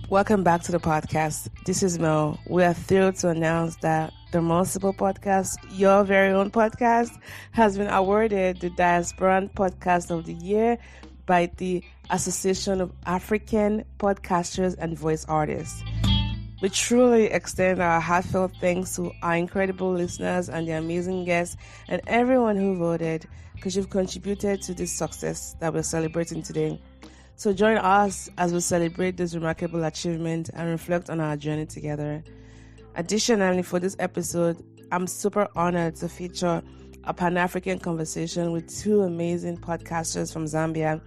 Welcome back to the podcast. This is Mel. We are thrilled to announce that the Mosiblings podcast, your very own podcast, has been awarded the Diasporan Podcast of the Year by the Association of African Podcasters and Voice Artists. We truly extend our heartfelt thanks to our incredible listeners and the amazing guests and everyone who voted, because you've contributed to this success that we're celebrating today. So join us as we celebrate this remarkable achievement and reflect on our journey together. Additionally, for this episode, I'm super honored to feature a Pan-African conversation with two amazing podcasters from Zambia.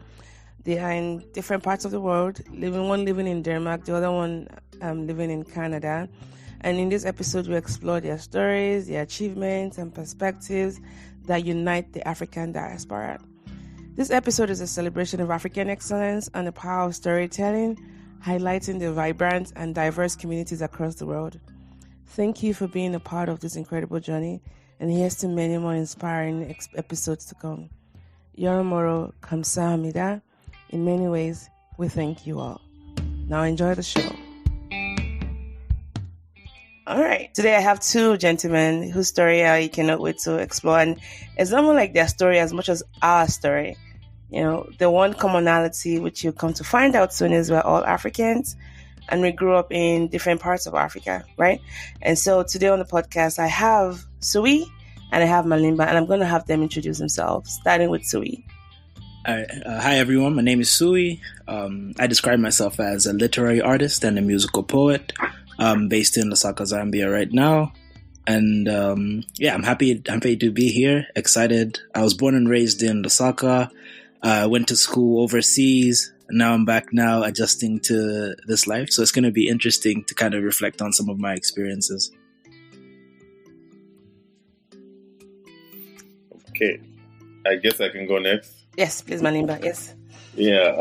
They are in different parts of the world, one living in Denmark, the other one living in Canada. And in this episode, we explore their stories, their achievements, and perspectives that unite the African diaspora. This episode is a celebration of African excellence and the power of storytelling, highlighting the vibrant and diverse communities across the world. Thank you for being a part of this incredible journey, and here's to many more inspiring episodes to come. Yoromoro Kamsahamnida. In many ways, we thank you all. Now enjoy the show. All right. Today I have two gentlemen whose story I cannot wait to explore, and it's almost like their story as much as our story. You know, the one commonality which you come to find out soon is we're all Africans and we grew up in different parts of Africa, right? And so today on the podcast, I have Süwi and I have Malimba, and I'm going to have them introduce themselves, starting with Süwi. Hi, everyone. My name is Süwi. I describe myself as a literary artist and a musical poet based in Lusaka, Zambia right now. And I'm happy to be here, excited. I was born and raised in Lusaka. Went to school overseas, and now I'm back now adjusting to this life. So it's going to be interesting to kind of reflect on some of my experiences. Okay, I guess I can go next. Yes, please, Malimba. Yes. Yeah.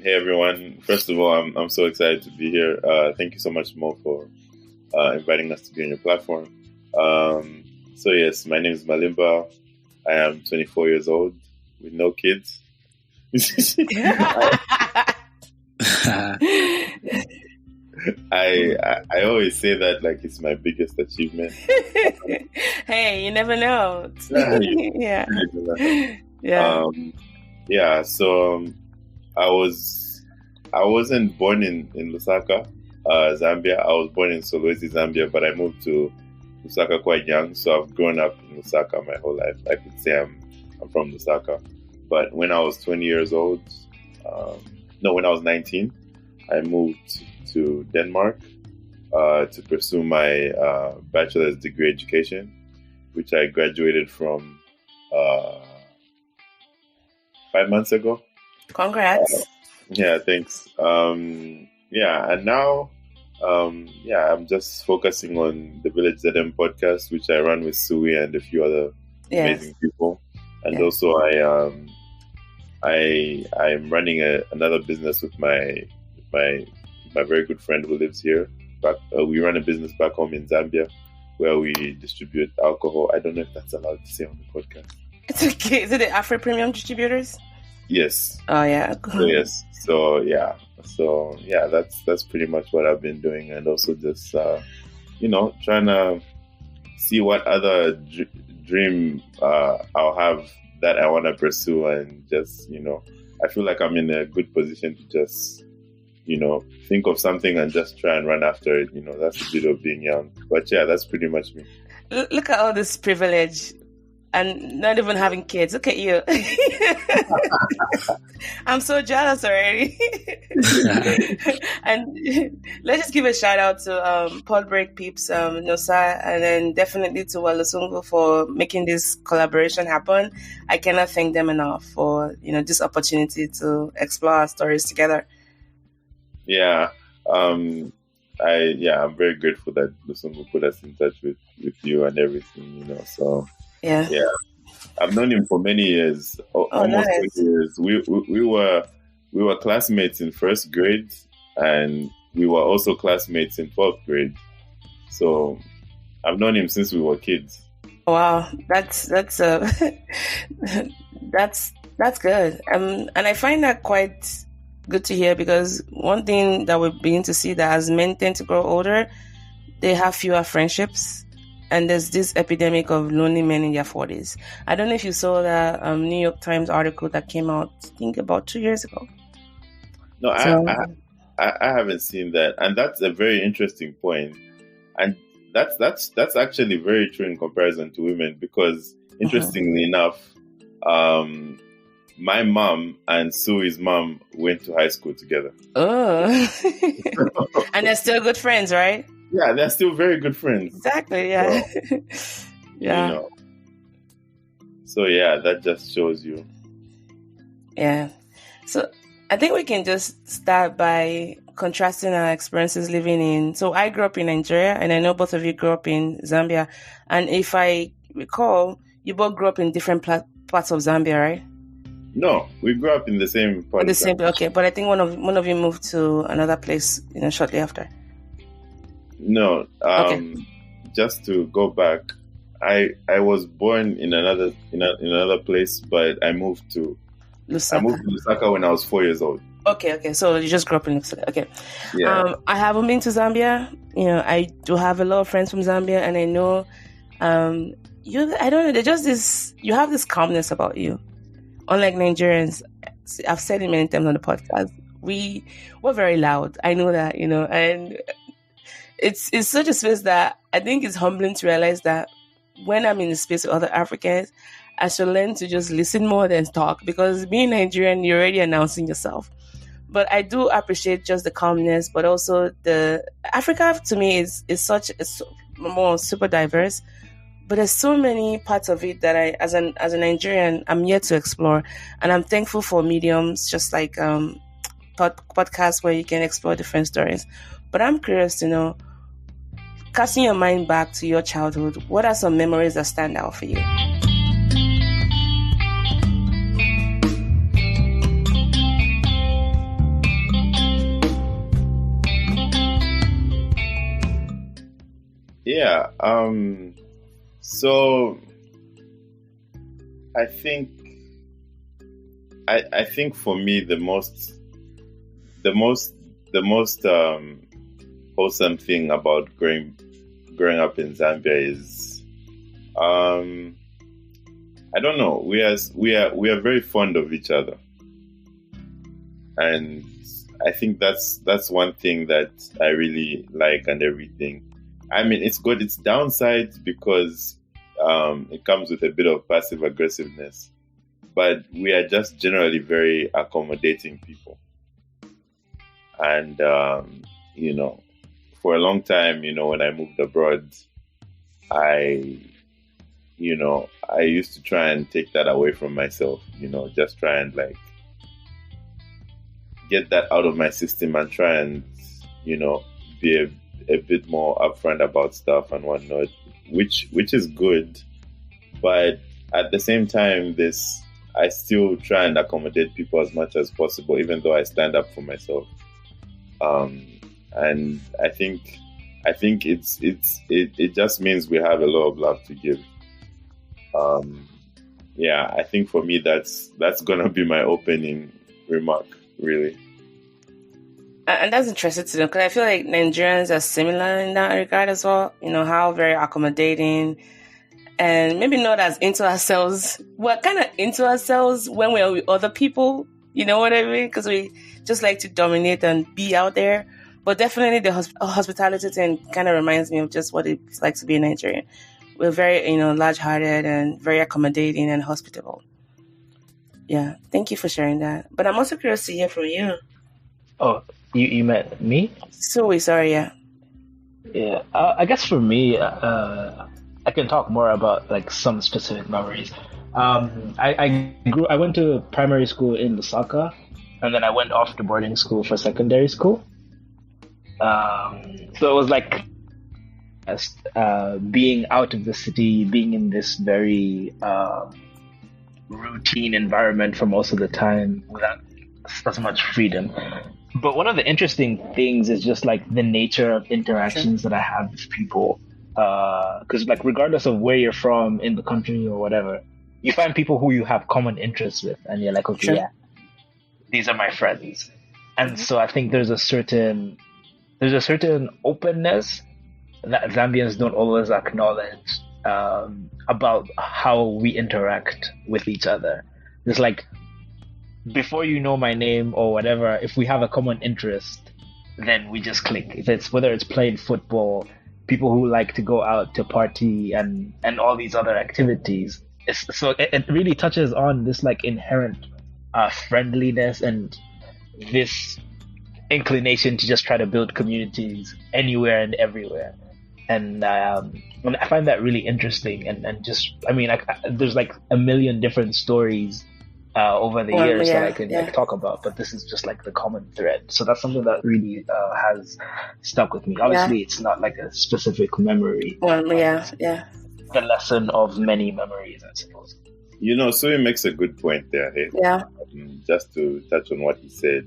Hey, everyone. First of all, I'm so excited to be here. Thank you so much, Mo, for inviting us to be on your platform. So yes, my name is Malimba. I am 24 years old with no kids. I always say that like it's my biggest achievement. Hey, you never know. Yeah. Yeah. So I wasn't born in Lusaka, Zambia. I was born in Solwezi, Zambia, but I moved to Lusaka quite young. So I've grown up in Lusaka my whole life. I could say I'm from Lusaka. But when I was 20 years old, when I was 19, I moved to Denmark to pursue my bachelor's degree education, which I graduated from 5 months ago. Congrats. Yeah, thanks. And now, I'm just focusing on the Village ZM podcast, which I run with Süwi and a few other amazing people. And also, I'm running another business with my very good friend who lives here. We run a business back home in Zambia where we distribute alcohol. I don't know if that's allowed to say on the podcast. It's okay. Is it the Afro Premium distributors? Yes. Oh yeah. Yes. So that's pretty much what I've been doing, and also just trying to see what other dream I'll have that I want to pursue, and just I feel like I'm in a good position to just think of something and just try and run after it. That's a bit of being young, but yeah, that's pretty much me. Look at all this privilege and not even having kids. Look at you. I'm so jealous already. And let's just give a shout out to Paul Break Peeps, Nosa, and then definitely to Walosungu for making this collaboration happen. I cannot thank them enough for this opportunity to explore our stories together. Yeah. I'm very grateful that Lusungu put us in touch with you and everything, so yeah. I've known him for many years, almost 20 years. We were classmates in first grade, and we were also classmates in 12th grade. So I've known him since we were kids. Wow, that's that's good. And I find that quite good to hear, because one thing that we begin to see that as men tend to grow older, they have fewer friendships. And there's this epidemic of lonely men in their 40s. I don't know if you saw that New York Times article that came out, I think, about 2 years ago. No, I haven't seen that, and that's a very interesting point. And that's actually very true in comparison to women, because interestingly enough, my mom and Sui's mom went to high school together. Oh, and they're still good friends, right? Yeah, they're still very good friends. Exactly. Yeah. So, yeah. So yeah, that just shows you. Yeah. So I think we can just start by contrasting our experiences living in. So I grew up in Nigeria, and I know both of you grew up in Zambia. And if I recall, you both grew up in different parts of Zambia, right? No, we grew up in the same part. Okay, but I think one of you moved to another place, shortly after. No, Okay. Just to go back, I was born in another place, but I moved to Lusaka when I was 4 years old. Okay. So you just grew up in Lusaka. Okay. Yeah. I haven't been to Zambia. I do have a lot of friends from Zambia, and I know, I don't know. There's just this. You have this calmness about you, unlike Nigerians. I've said it many times on the podcast. We're very loud. I know that, and it's such a space that I think it's humbling to realize that when I'm in the space with other Africans, I should learn to just listen more than talk, because being Nigerian, you're already announcing yourself. But I do appreciate just the calmness, but also the Africa to me is more super diverse. But there's so many parts of it that I, as a Nigerian, I'm yet to explore, and I'm thankful for mediums just like podcasts where you can explore different stories. But I'm curious to know, casting your mind back to your childhood, what are some memories that stand out for you? Yeah. So I think for me the most wholesome thing about growing up in Zambia is I don't know, we are very fond of each other, and I think that's one thing that I really like and everything. I mean, it's got its downsides because it comes with a bit of passive aggressiveness, but we are just generally very accommodating people. And, for a long time, when I moved abroad, I used to try and take that away from myself, just try and get that out of my system and try and, be a bit more upfront about stuff and whatnot, which is good. But at the same time, I still try and accommodate people as much as possible, even though I stand up for myself. And I think it just means we have a lot of love to give. I think for me that's gonna be my opening remark, really. And that's interesting to know, because I feel like Nigerians are similar in that regard as well. How very accommodating, and maybe not as into ourselves. We're kind of into ourselves when we're with other people. You know what I mean? Because we just like to dominate and be out there. But definitely the hospitality thing kind of reminds me of just what it's like to be a Nigerian. We're very, large-hearted and very accommodating and hospitable. Yeah, thank you for sharing that. But I'm also curious to hear from you. Oh, you meant me? Sorry, yeah. Yeah, I guess for me, I can talk more about some specific memories. I went to primary school in Lusaka, and then I went off to boarding school for secondary school. So it was being out of the city, being in this very routine environment for most of the time without so much freedom. But one of the interesting things is just the nature of interactions that I have with people. Because regardless of where you're from in the country or whatever, you find people who you have common interests with, and you're like, okay, yeah, these are my friends. And so I think there's a certain openness that Zambians don't always acknowledge about how we interact with each other. It's like, before you know my name or whatever, if we have a common interest, then we just click. Whether it's playing football, people who like to go out to party and all these other activities. It really touches on this like inherent friendliness and this inclination to just try to build communities anywhere and everywhere. And I find that really interesting. And just, I mean, there's like a million different stories over the years that I can like, talk about, but this is just like the common thread. So that's something that really has stuck with me. Obviously, it's not like a specific memory. The lesson of many memories, I suppose. You know, Süwi makes a good point there. Hey? Yeah. Just to touch on what he said,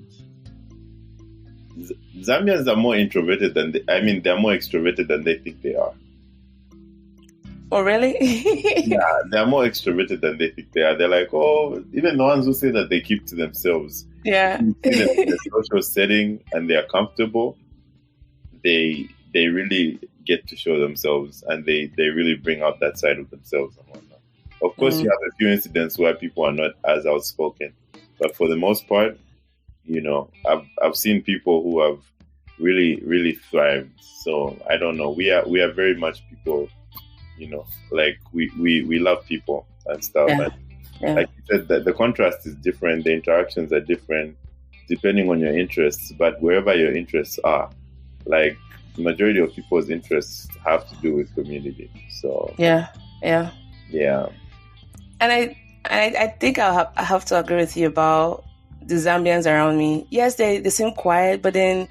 Zambians are more introverted they're more extroverted than they think they are. Oh, really? Yeah, they're more extroverted than they think they are. They're like, even the ones who say that they keep to themselves. Yeah. In a social setting and they are comfortable, they really get to show themselves, and they really bring out that side of themselves and whatnot. Of course, you have a few incidents where people are not as outspoken, but for the most part, you know, I've seen people who have really, really thrived. So I don't know. We are very much people, you know, like we love people and stuff. Yeah. And like you said, the contrast is different. The interactions are different depending on your interests. But wherever your interests are, like the majority of people's interests have to do with community. So yeah. And I think I have to agree with you about the Zambians around me. Yes, they seem quiet, but then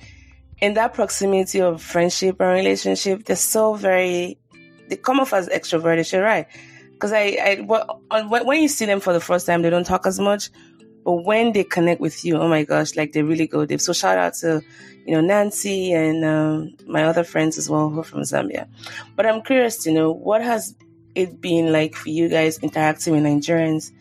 in that proximity of friendship and relationship, they come off as extroverted. You're right, because when you see them for the first time, they don't talk as much, but when they connect with you, oh my gosh, like they really go deep. So shout out to Nancy and my other friends as well who are from Zambia. But I'm curious to know, what has it been like for you guys interacting with Nigerians,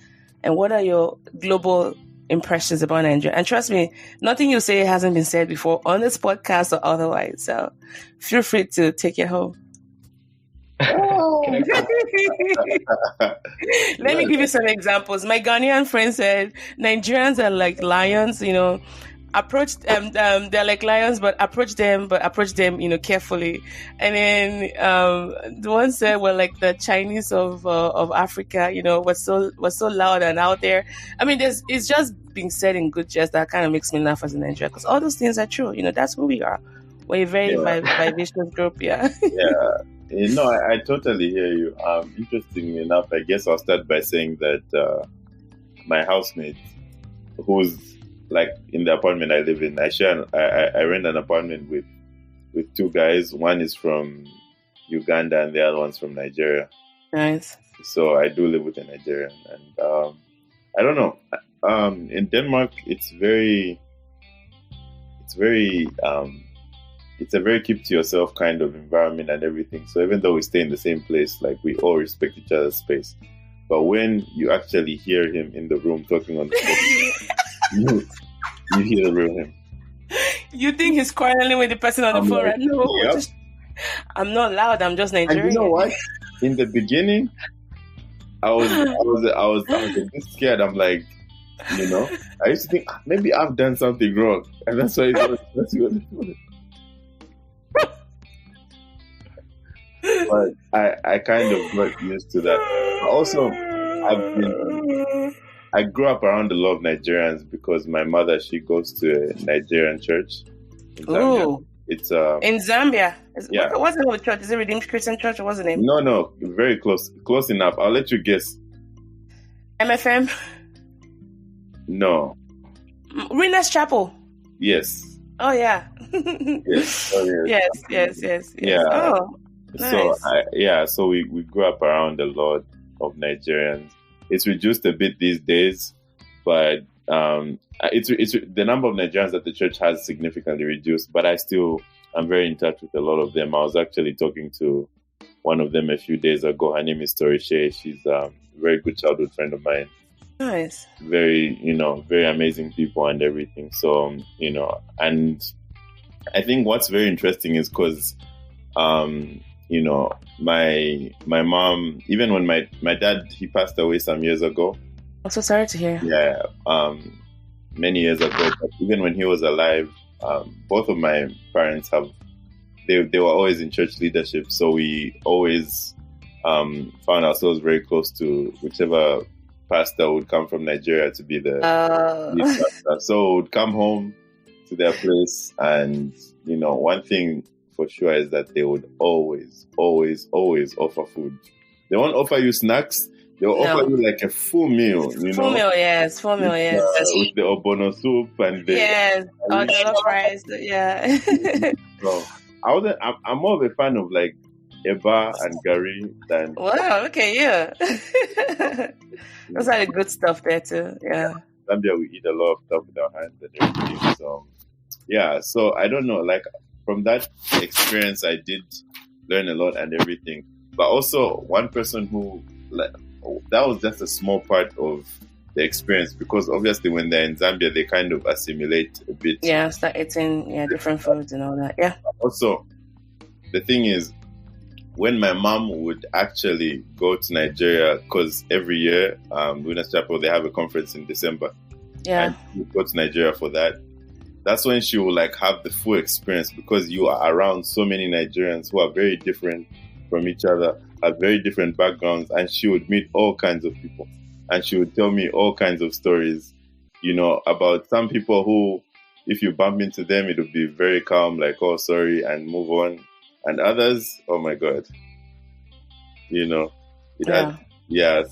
and what are your global impressions about Nigeria? And trust me, nothing you say hasn't been said before on this podcast or otherwise. So feel free to take it home. Let me give you some examples. My Ghanaian friend said Nigerians are like lions, approach they're like lions, but approach them carefully. And then the one said, well, like the Chinese of Africa, was so loud and out there. I mean, it's just being said in good jest that kind of makes me laugh as a Nigerian, because all those things are true. That's who we are. We're a very vivacious group. Yeah. I totally hear you. Interestingly enough, I guess I'll start by saying that my housemate, who's like in the apartment I live in, I rent an apartment with two guys. One is from Uganda and the other one's from Nigeria. Nice. So I do live with a Nigerian, and I don't know. In Denmark, it's a very keep to yourself kind of environment and everything. So even though we stay in the same place, like we all respect each other's space. But when you actually hear him in the room talking on the phone, you hear the real him. You think he's quarreling with the person on the phone, right? No, yep. I'm not loud. I'm just Nigerian. And you know what? In the beginning, I was a bit scared. I'm like, I used to think maybe I've done something wrong, and that's why that's what. But I kind of got used to that. Also, I grew up around a lot of Nigerians because my mother, she goes to a Nigerian church in Zambia. Ooh. It's in Zambia. What's the name of the church? Is it Redeemed Christian Church, or what's the name? No, very close enough. I'll let you guess. MFM? No. Reminisce Chapel? Yes. Oh yeah. Yes. Oh, yes. Yeah. Oh. Nice. So we grew up around a lot of Nigerians. It's reduced a bit these days, but it's the number of Nigerians that the church has significantly reduced. But I'm very in touch with a lot of them. I was actually talking to one of them a few days ago. Her name is Cherished. She's a very good childhood friend of mine. Nice. Very, very amazing people and everything. So, and I think what's very interesting is because, my mom, even when my dad, he passed away some years ago. I'm so sorry to hear. Yeah, many years ago. But even when he was alive, both of my parents they were always in church leadership. So we always found ourselves very close to whichever pastor would come from Nigeria to be the lead pastor. So we'd come home to their place, and one thing for sure is that they would always offer food. They won't offer you snacks. They'll offer you like a full meal. Full meal, yes. With the obono soup and the jollof rice. Yeah. So I'm more of a fan of like eba and gari than. Wow. Okay. Yeah. Those are the good stuff there too. Yeah. Zambia, we eat a lot of stuff with our hands and everything. So yeah. So I don't know. Like from that experience, I did learn a lot and everything. But also one person who that was just a small part of the experience, because obviously when they're in Zambia, they kind of assimilate a bit. Yeah, start eating different foods and all that. Yeah. Also, the thing is, when my mom would actually go to Nigeria, because every year, Winners Chapel, they have a conference in December. Yeah. And she would go to Nigeria for that. That's when she will like have the full experience, because you are around so many Nigerians who are very different from each other, have very different backgrounds, and she would meet all kinds of people. And she would tell me all kinds of stories, about some people who, if you bump into them, it would be very calm, like, oh, sorry, and move on. And others, oh my God, so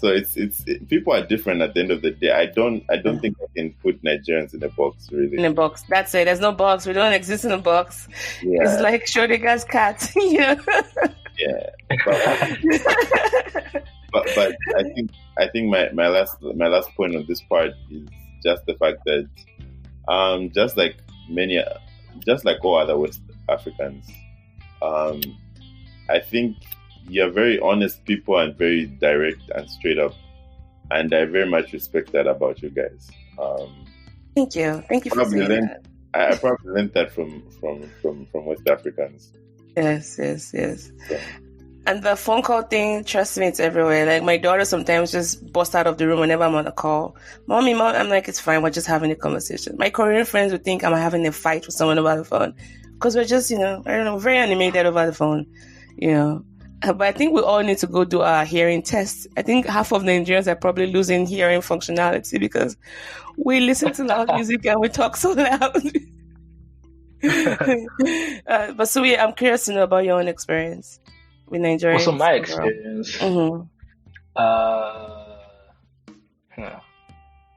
it's people are different at the end of the day. I don't think I can put Nigerians in a box, really. In a box. That's it. There's no box. We don't exist in a box. Yeah. It's like Schrödinger's cat, Yeah. But I think my last point on this part is just the fact that just like all other West Africans, I think you're very honest people and very direct and straight up, and I very much respect that about you guys. Thank you for saying that. I probably learned that from West Africans. Yes. So. And the phone call thing, trust me, it's everywhere. Like my daughter sometimes just busts out of the room whenever I'm on a call. Mom, I'm like, it's fine. We're just having a conversation. My Korean friends would think I'm having a fight with someone over the phone, because we're just, very animated over the phone, But I think we all need to go do our hearing tests. I think half of Nigerians are probably losing hearing functionality because we listen to loud music and we talk so loud. But Süwi, I'm curious to know about your own experience with Nigerians. Also, my experience. Mm-hmm.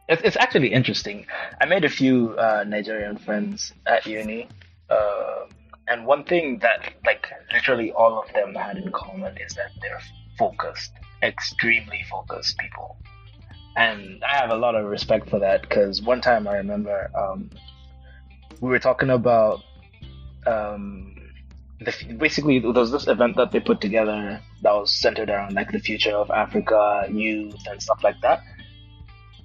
It's actually interesting. I made a few Nigerian friends at uni. And one thing that, like, literally all of them had in common is that they're focused, extremely focused people. And I have a lot of respect for that, because one time I remember we were talking about basically there was this event that they put together that was centered around like the future of Africa, youth, and stuff like that.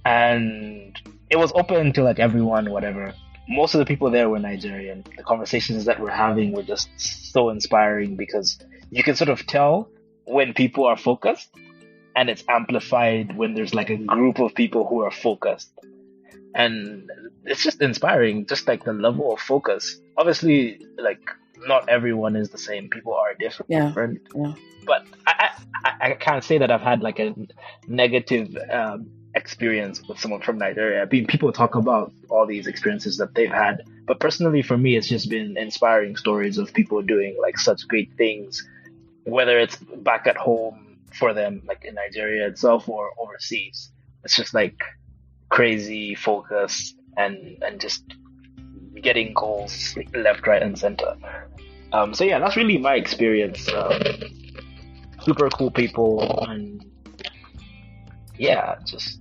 And it was open to like everyone, whatever. Most of the people there were Nigerian. The conversations that we're having were just so inspiring, because you can sort of tell when people are focused, and it's amplified when there's like a group of people who are focused. And it's just inspiring, just like the level of focus. Obviously, like not everyone is the same. People are different. Yeah. But I can't say that I've had like a negative experience with someone from Nigeria. I mean, people talk about all these experiences that they've had, but personally for me, it's just been inspiring stories of people doing like such great things, whether it's back at home for them, like in Nigeria itself, or overseas. It's just like crazy focus and just getting goals like, left, right, and center. So yeah, that's really my experience. Super cool people, and yeah, just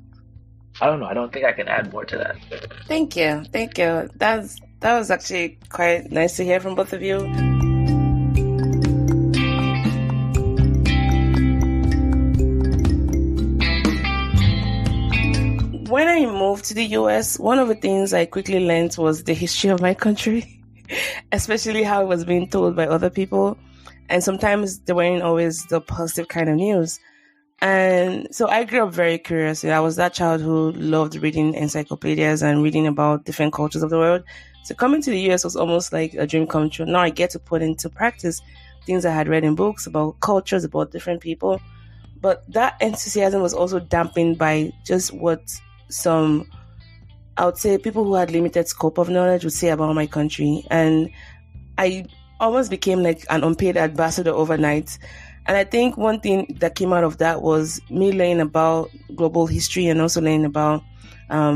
I don't know. I don't think I can add more to that. Thank you. That was actually quite nice to hear from both of you. moved to the US, one of the things I quickly learned was the history of my country, especially how it was being told by other people. And sometimes they weren't always the positive kind of news. And so I grew up very curious. I was that child who loved reading encyclopedias and reading about different cultures of the world. So coming to the US was almost like a dream come true. Now I get to put into practice things I had read in books about cultures, about different people. But that enthusiasm was also dampened by just what some, I would say, people who had limited scope of knowledge would say about my country. And I almost became like an unpaid ambassador overnight. And I think one thing that came out of that was me learning about global history and also learning about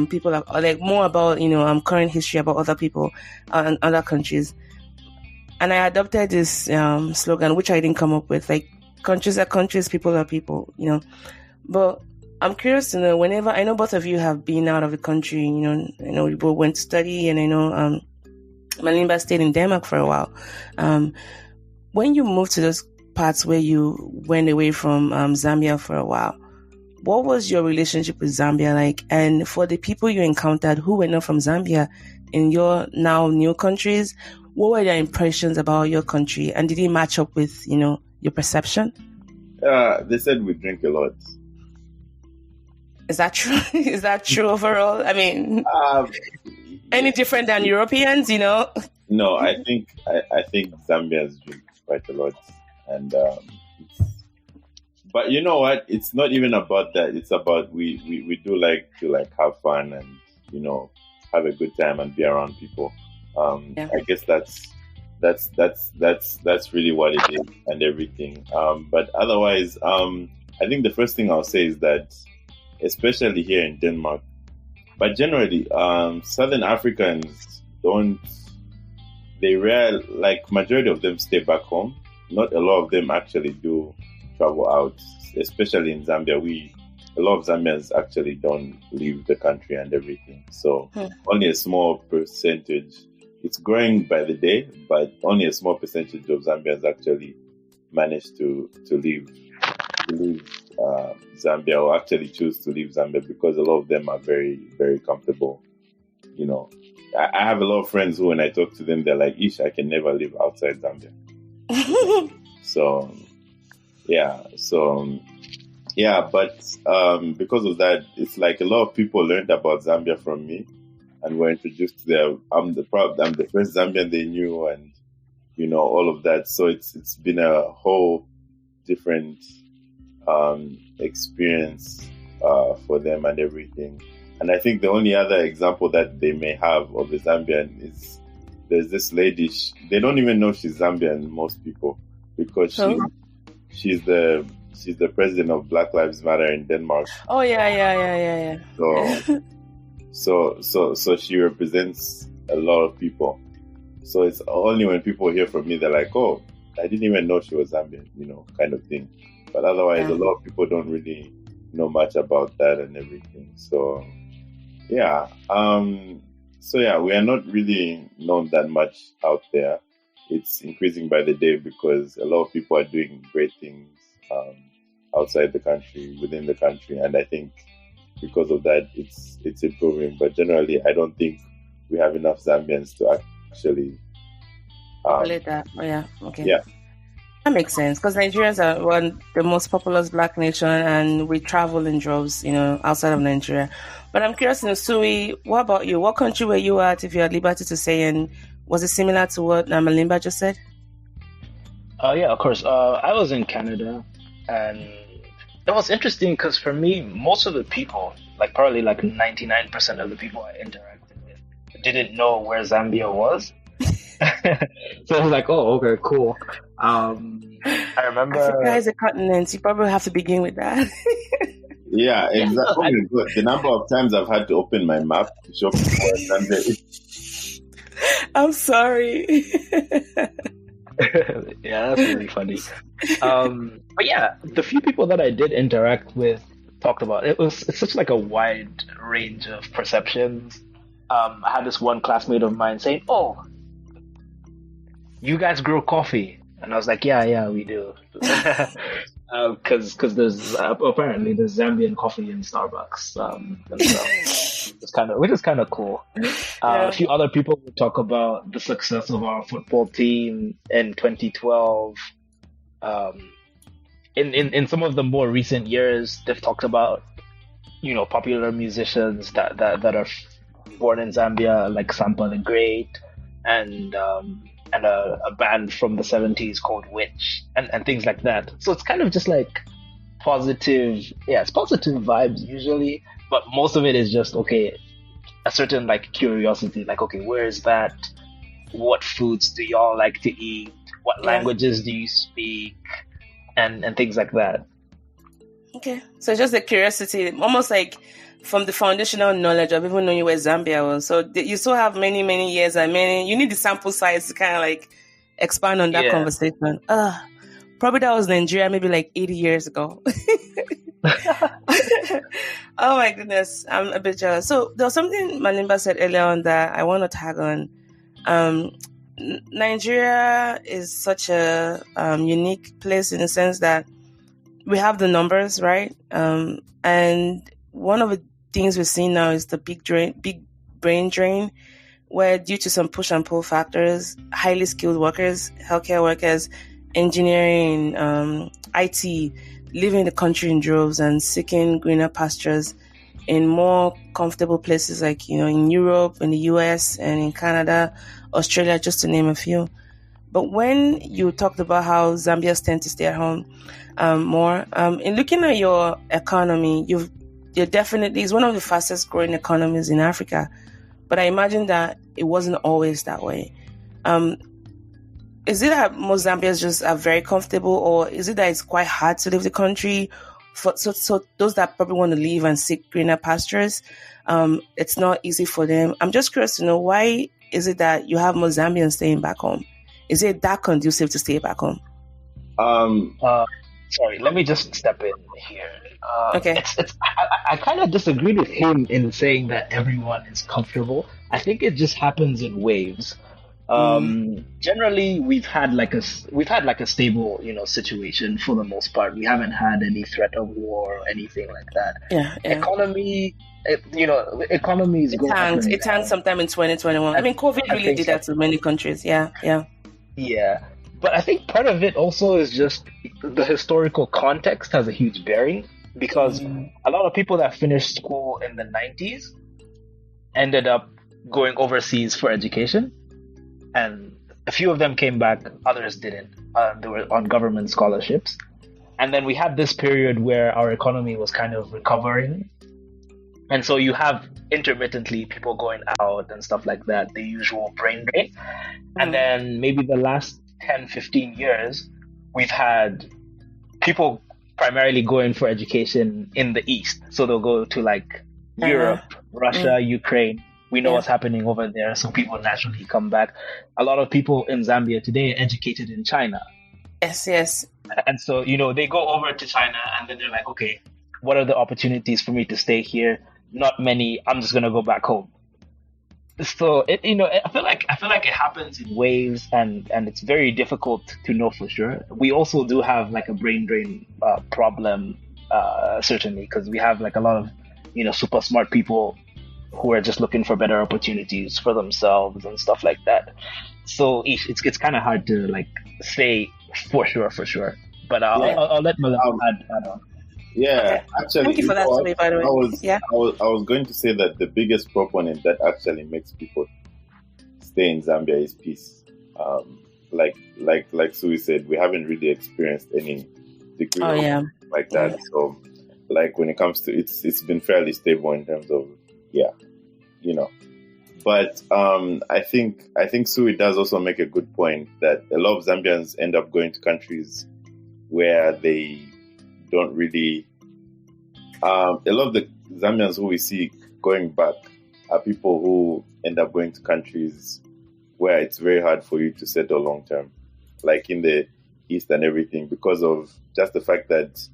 people like more about, current history about other people and other countries. And I adopted this slogan, which I didn't come up with, like, countries are countries, people are people, But I'm curious to know, whenever, I know both of you have been out of the country, I know we both went to study, and I know Malimba stayed in Denmark for a while. When you moved to those parts where you went away from Zambia for a while, what was your relationship with Zambia like? And for the people you encountered who were not from Zambia in your now new countries, what were their impressions about your country? And did it match up with, your perception? They said we drink a lot. Is that true? Is that true overall? I mean, any different than Europeans, No, I think Zambians drink quite a lot, and but you know what? It's not even about that. It's about we do like to have fun and have a good time and be around people. Yeah. I guess that's really what it is and everything. But otherwise, I think the first thing I'll say is that, especially here in Denmark, but generally, Southern Africans majority of them stay back home. Not a lot of them actually do travel out, especially in Zambia. A lot of Zambians actually don't leave the country and everything. So only a small percentage. It's growing by the day, but only a small percentage of Zambians actually manage to leave Zambia, or actually choose to leave Zambia, because a lot of them are very, very comfortable. I have a lot of friends who, when I talk to them, they're like, "Ish, I can never live outside Zambia." But because of that, it's like a lot of people learned about Zambia from me, and were introduced to them. I'm the first Zambian they knew, and all of that. So it's been a whole different experience for them and everything. And I think the only other example that they may have of a Zambian is, there's this lady. They don't even know she's Zambian, most people, because she's the president of Black Lives Matter in Denmark. Oh yeah. So she represents a lot of people. So it's only when people hear from me, they're like, "Oh, I didn't even know she was Zambian," kind of thing. But otherwise, a lot of people don't really know much about that and everything. So we are not really known that much out there. It's increasing by the day, because a lot of people are doing great things outside the country, within the country, and I think because of that, it's improving. But generally, I don't think we have enough Zambians to actually that. Oh, yeah. Okay. Yeah. That makes sense, because Nigerians are the most populous Black nation, and we travel in droves, outside of Nigeria. But I'm curious to know, Süwi, what about you? What country were you at, if you had liberty to say, and was it similar to what Malimba just said? Yeah, of course. I was in Canada, and it was interesting because for me, most of the people, probably 99% of the people I interacted with, didn't know where Zambia was. So I was like, "Oh, okay, cool." I remember Africa is a continent. You probably have to begin with that. Yeah, exactly. Good. The number of times I've had to open my map to show people where Zambia is. I'm sorry. Yeah, that's really funny. But yeah, the few people that I did interact with talked about it's such a wide range of perceptions. I had this one classmate of mine saying, "Oh, you guys grow coffee," and I was like, "Yeah, we do." Because there's apparently there's Zambian coffee in Starbucks. which is kind of cool. A few other people will talk about the success of our football team in 2012. In some of the more recent years, they've talked about, popular musicians that are born in Zambia, like Sampa the Great, and a band from the 70s called Witch, and things like that. So it's kind of just like positive, it's positive vibes usually, but most of it is just, okay, a certain like curiosity, like, okay, where is that? What foods do y'all like to eat? What languages do you speak? And things like that. Okay, so it's just a curiosity, almost like from the foundational knowledge of even knowing where Zambia was. So you still have many, many years and you need the sample size to kind of like expand on that conversation. Probably that was Nigeria maybe like 80 years ago. Oh my goodness, I'm a bit jealous. So there was something Malimba said earlier on that I want to tag on. Nigeria is such a unique place in the sense that we have the numbers, right? And one of the things we're seeing now is the big brain drain, where due to some push and pull factors, highly skilled workers, healthcare workers, engineering, IT, leaving the country in droves and seeking greener pastures in more comfortable places like, in Europe, in the US, and in Canada, Australia, just to name a few. But when you talked about how Zambians tend to stay at home more, in looking at your economy, you're definitely, it's one of the fastest growing economies in Africa. But I imagine that it wasn't always that way. Is it that most Zambians just are very comfortable, or is it that it's quite hard to leave the country? So those that probably want to leave and seek greener pastures, it's not easy for them. I'm just curious to know, why is it that you have more Zambians staying back home? Is it that conducive to stay back home? Sorry, let me just step in here. Okay. I kind of disagree with him in saying that everyone is comfortable. I think it just happens in waves. Generally, we've had like a stable, situation for the most part. We haven't had any threat of war or anything like that. Yeah. Economy, the economy is going. It tanked sometime in 2021. I mean, COVID really did that to many countries. Yeah. But I think part of it also is just the historical context has a huge bearing, because a lot of people that finished school in the 90s ended up going overseas for education. And a few of them came back, others didn't. They were on government scholarships. And then we had this period where our economy was kind of recovering. And so you have intermittently people going out and stuff like that, the usual brain drain. And then maybe the last 10, 15 years, we've had people primarily going for education in the East. So they'll go to like Europe, Russia, Ukraine. We know what's happening over there, so people naturally come back. A lot of people in Zambia today are educated in China. Yes. And so, they go over to China and then they're like, okay, what are the opportunities for me to stay here? Not many. I'm just going to go back home. So, I feel like it happens in waves, and it's very difficult to know for sure. We also do have like a brain drain problem, certainly, because we have like a lot of, super smart people who are just looking for better opportunities for themselves and stuff like that. So it's kind of hard to like say for sure. But I'll let Malam add on. Yeah, okay. Actually, thank you for that, Sibyl, by the way. I was going to say that the biggest proponent that actually makes people stay in Zambia is peace. Like Süwi said, we haven't really experienced any degree like that. Yeah. So, like when it comes to it's been fairly stable in terms of But I think Süwi does also make a good point that a lot of Zambians end up going to countries where they don't really. A lot of the Zambians who we see going back are people who end up going to countries where it's very hard for you to settle long term, like in the East and everything, because of just the fact that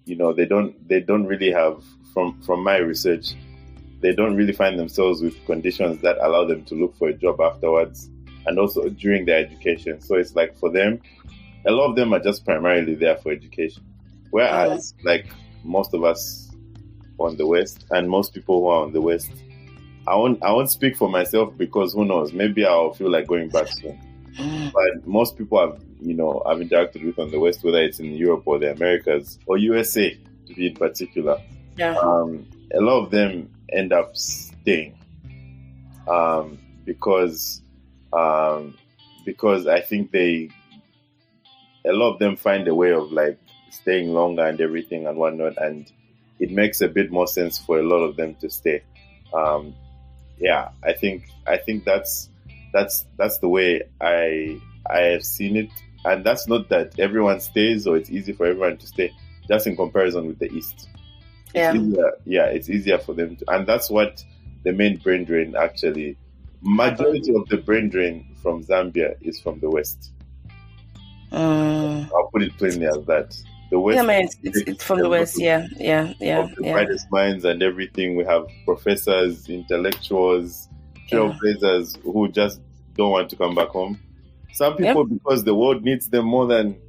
they don't really have, from my research, they don't really find themselves with conditions that allow them to look for a job afterwards, and also during their education. So it's like for them, a lot of them are just primarily there for education. Whereas like most of us on the West, and most people who are on the West, won't speak for myself because who knows? Maybe I'll feel like going back soon. But most people I've interacted with on the West, whether it's in Europe or the Americas or USA to be in particular, a lot of them end up staying because I think a lot of them find a way of like staying longer and everything and whatnot, and it makes a bit more sense for a lot of them to stay. I think that's the way I have seen it, and that's not that everyone stays or it's easy for everyone to stay. Just in comparison with the East, it's easier for them to, and that's what the main brain drain actually. Majority of the brain drain from Zambia is from the West. I'll put it plainly as that. The West, it's from the West. Of the brightest minds and everything. We have professors, intellectuals, trailblazers who just don't want to come back home. Some people because the world needs them more than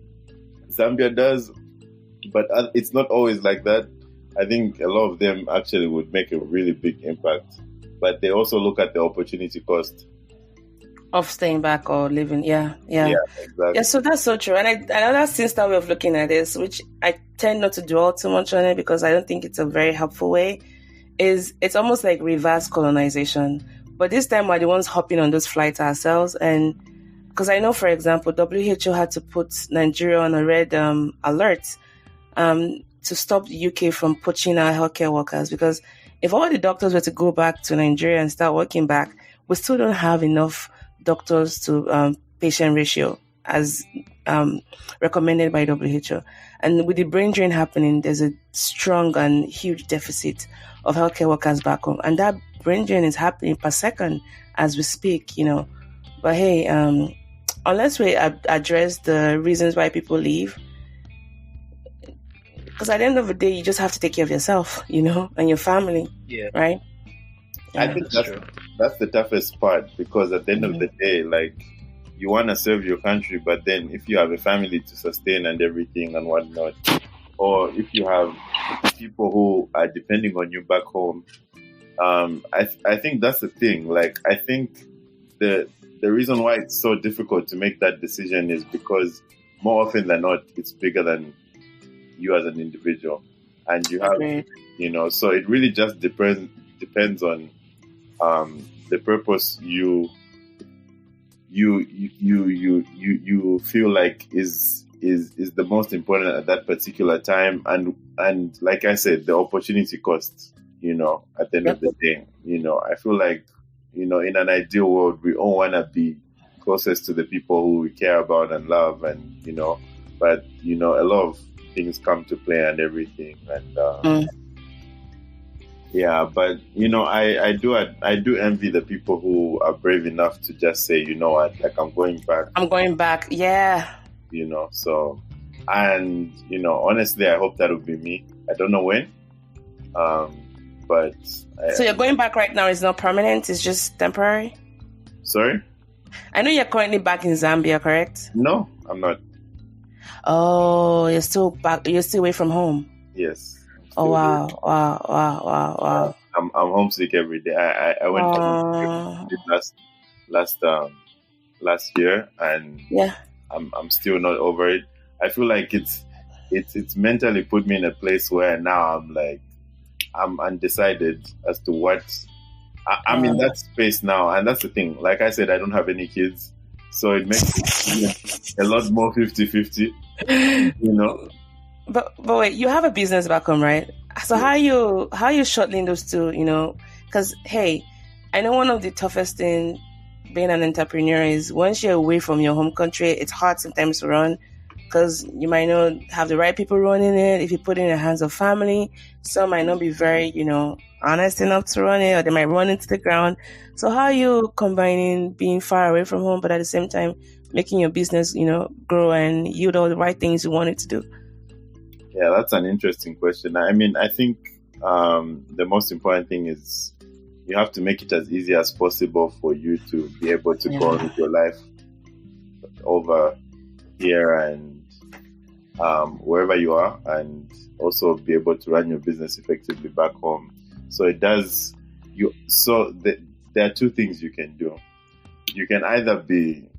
Zambia does, but it's not always like that. I think a lot of them actually would make a really big impact, but they also look at the opportunity cost of staying back or living. Yeah, exactly. Yeah, so that's so true. And I know that sinister way of looking at this, which I tend not to dwell too much on it because I don't think it's a very helpful way, is it's almost like reverse colonization. But this time we're the ones hopping on those flights ourselves. And because I know, for example, WHO had to put Nigeria on a red alert to stop the UK from poaching our healthcare workers. Because if all the doctors were to go back to Nigeria and start working back, we still don't have enough doctors to patient ratio as recommended by WHO. And with the brain drain happening, there's a strong and huge deficit of healthcare workers back home. And that brain drain is happening per second as we speak, But hey, unless we address the reasons why people leave, because at the end of the day, you just have to take care of yourself, and your family, right? I think that's the toughest part, because at the end of the day, like, you want to serve your country, but then if you have a family to sustain and everything and whatnot, or if you have people who are depending on you back home, I think that's the thing. Like, I think the reason why it's so difficult to make that decision is because more often than not, it's bigger than you as an individual, and you have, so it really just depends on the purpose you feel like is the most important at that particular time, and like I said, the opportunity cost, at the end of the day, I feel like, in an ideal world, we all want to be closest to the people who we care about and love, and but a lot of things come to play and everything, and but I do envy the people who are brave enough to just say, what, like, I'm going back. So, and honestly, I hope that will be me. I don't know when, but so you're going back right now. It's not permanent, it's just temporary? Sorry? I know you're currently back in Zambia, correct? No, I'm not. Oh, you're still back, you're still away from home? Yes. Oh, wow. I'm homesick every day. I went last year, and I'm still not over it. I feel like it's mentally put me in a place where now I'm like, I'm undecided as to what I'm in that space now. And that's the thing. Like I said, I don't have any kids, so it makes it a lot more 50-50, But wait, you have a business back home, right? So how are you shuttling those two, Because, hey, I know one of the toughest things being an entrepreneur is once you're away from your home country, it's hard sometimes to run, because you might not have the right people running it. If you put it in the hands of family, some might not be very, honest enough to run it, or they might run into the ground. So how are you combining being far away from home, but at the same time making your business, grow and yield all the right things you want it to do? Yeah, that's an interesting question. I mean, I think the most important thing is you have to make it as easy as possible for you to be able to go on with your life over here and wherever you are, and also be able to run your business effectively back home. So it does there are two things you can do. You can either be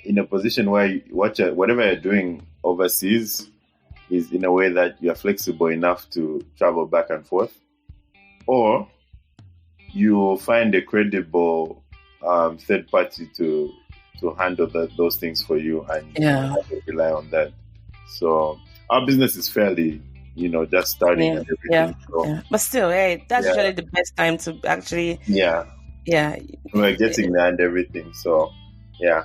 in a position where whatever you're doing overseas is in a way that you're flexible enough to travel back and forth, or you find a credible third party to handle those things for you, and you rely on that. So our business is fairly, just starting and everything. Yeah. So, yeah. But still, hey, that's usually the best time to actually. Yeah. We're getting there and everything. So, yeah.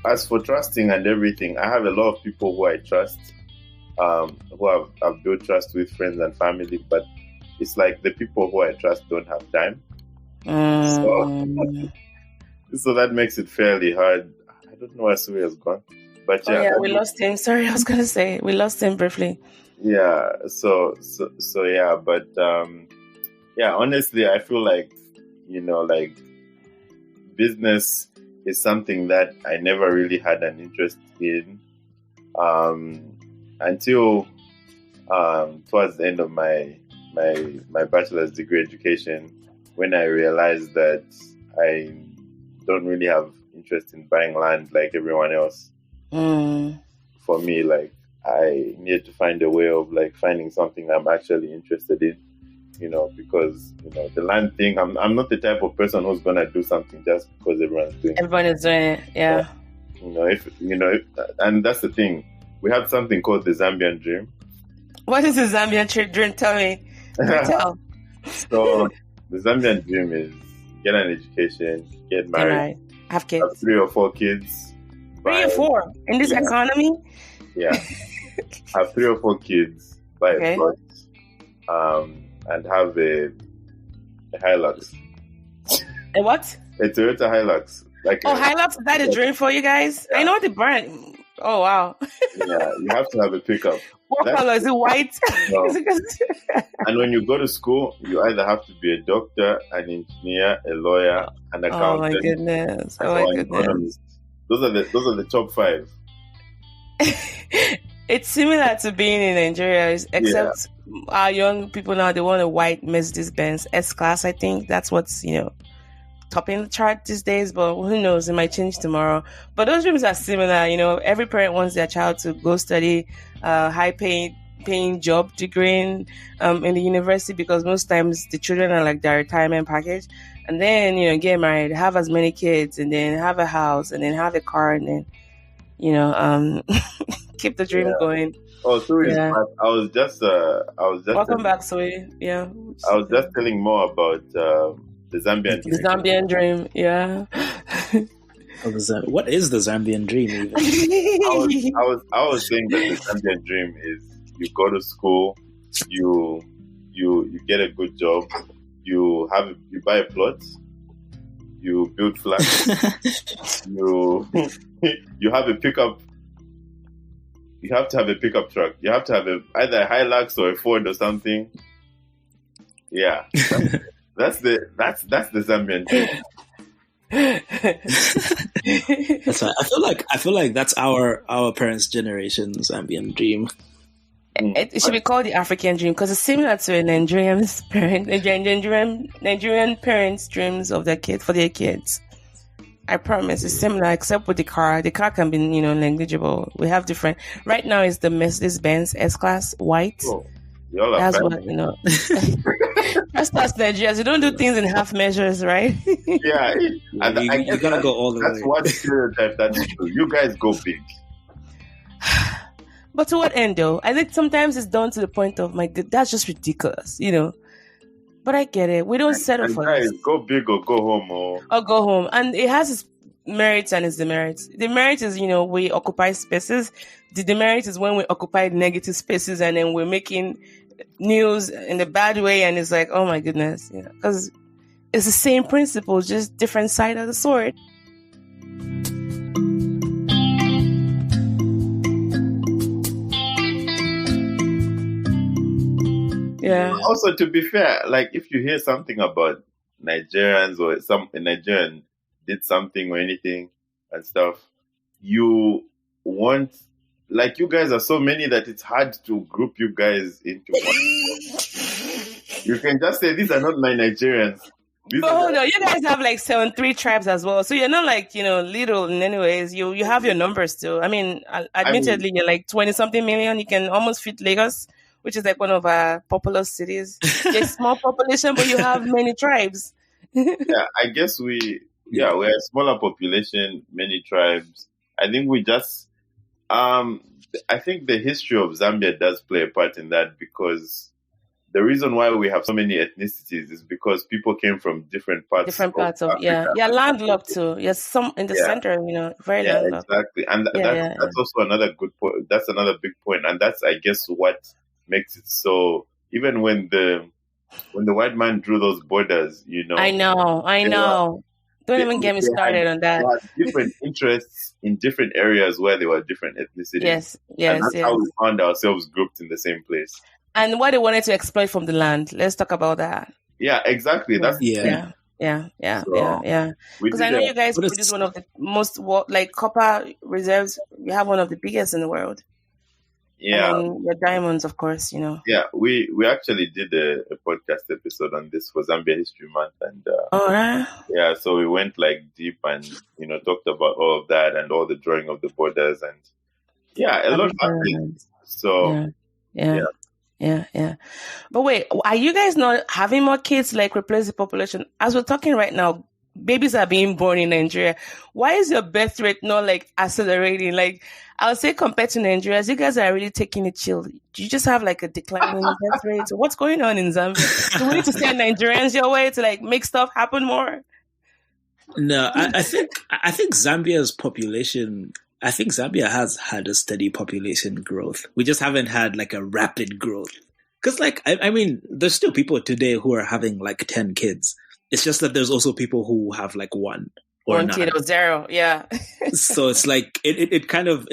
As for trusting and everything, I have a lot of people who I trust, who I've built trust with, friends and family. But it's like the people who I trust don't have time. So that makes it fairly hard. I don't know where Süwi has gone. But we lost him. Sorry, I was gonna say we lost him briefly. Yeah. So yeah. But honestly, I feel like business is something that I never really had an interest in until towards the end of my bachelor's degree education, when I realized that I don't really have interest in buying land like everyone else. For me, like, I need to find a way of finding something I'm actually interested in, because the land thing, I'm not the type of person who's gonna do something just because everyone's doing it. Everyone is doing it, yeah. And that's the thing. We have something called the Zambian dream. What is the Zambian dream? Tell me. Tell. So the Zambian dream is get an education, get married, have kids, have 3 or 4 kids. 3 or 4 in this economy? Yeah. Have 3 or 4 kids, buy a plot, and have a Hilux. A what? A Toyota Hilux. Hilux, is that a dream for you guys? Yeah. I know the brand. Oh, wow. Yeah, you have to have a pickup. What color? Is it white? No. And when you go to school, you either have to be a doctor, an engineer, a lawyer, an accountant. Oh, my goodness. Economist. Those are the top 5. It's similar to being in Nigeria, except our young people now, they want a white Mercedes-Benz S-Class, I think. That's what's, topping the chart these days, but who knows, it might change tomorrow. But those dreams are similar. Every parent wants their child to go study high-paying job degree in the university, because most times the children are like their retirement package. And then, get married, have as many kids, and then have a house, and then have a car, and then, keep the dream going. Oh, Süwi, I was just welcome back, Süwi. Yeah. I was just telling more about the Zambian dream. The Zambian dream, yeah. What is the Zambian dream even? I was saying that the Zambian dream is you go to school, you get a good job, you buy a plot, you build flats, you have a pickup. You have to have a pickup truck. You have to have either a Hilux or a Ford or something. Yeah, that's the Zambian dream. That's right. I feel like that's our parents' generation's Zambian dream. It should be called the African dream, because it's similar to a Nigerian parents' dreams of their kids for their kids. I promise it's similar, except with the car. The car can be, negligible. We have different. Right now, it's the Mercedes-Benz S-Class white. Oh, that's what That's us Nigerians. You don't do things in half measures, right? Yeah, you gotta go all the way. That's one stereotype that's true. You guys go big. But to what end, though? I think sometimes it's down to the point of that's just ridiculous, But I get it. We don't settle for guys, this. Go big or go home, or go home. And it has its merits and its demerits. The merit is, we occupy spaces. The demerit is when we occupy negative spaces and then we're making news in a bad way, and it's like, oh my goodness, because it's the same principle, just different side of the sword. Yeah. Also, to be fair, if you hear something about Nigerians or a Nigerian did something or anything and stuff, you want, you guys are so many that it's hard to group you guys into one. You can just say, these are not my Nigerians. But hold on, you guys have like 73 tribes as well. So you're not like, little in any ways. You have your numbers still. I mean, admittedly, you're like 20-something million. You can almost fit Lagos, which is like one of our populous cities. It's small population, but you have many tribes. Yeah, I guess we're a smaller population, many tribes. I think I think the history of Zambia does play a part in that, because the reason why we have so many ethnicities is because people came from different parts of Africa. Landlocked too. Yes, some in the center, very landlocked. Exactly. And that's also another good point. That's another big point. And that's, I guess, what makes it so, even when the white man drew those borders, I know. Don't even get me started on that. They had different interests in different areas where there were different ethnicities. Yes. And that's how we found ourselves grouped in the same place. And what they wanted to exploit from the land. Let's talk about that. Yeah, exactly. That's Yeah. Because I know you guys produce one of the most copper reserves. You have one of the biggest in the world. Yeah, and your diamonds, of course. Yeah, we actually did a podcast episode on this for Zambia History Month, and yeah, so we went deep and talked about all of that and all the drawing of the borders, and a lot happened. So Yeah. But wait, are you guys not having more kids, replace the population? As we're talking right now, babies are being born in Nigeria. Why is your birth rate not accelerating? I would say compared to Nigeria, you guys are really taking it chill. Do you just have a declining birth rate? So what's going on in Zambia? Do we need to send Nigerians your way to make stuff happen more? No, I think Zambia's population. I think Zambia has had a steady population growth. We just haven't had a rapid growth. Because I mean, there's still people today who are having 10 kids. It's just that there's also people who have one or one none. kid or zero. Yeah. So it's it kind of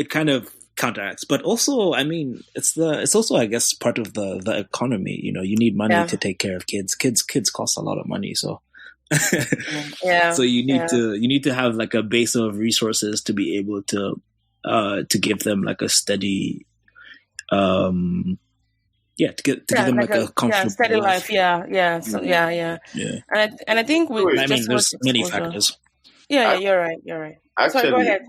counteracts. But also, I mean, it's also, I guess, part of the economy. You need money to take care of kids. Kids cost a lot of money. So. So you need to have a base of resources to be able to give them a steady to give them a comfortable steady life. So, and I think there's many factors. You're right. Actually, sorry, go ahead.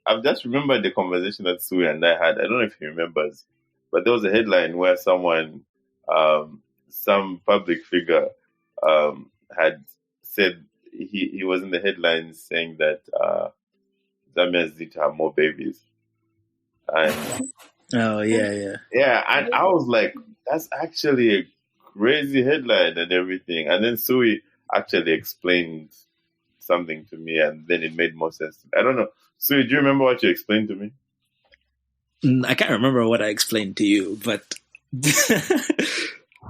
I've just remembered the conversation that Süwi and I had. I don't know if he remembers, but there was a headline where someone, some public figure, had said he was in the headlines saying that Zambians need to have more babies. And and I was like, that's actually a crazy headline and everything. And then Süwi actually explained something to me, and then it made more sense. I don't know. Süwi, do you remember what you explained to me? I can't remember what I explained to you, but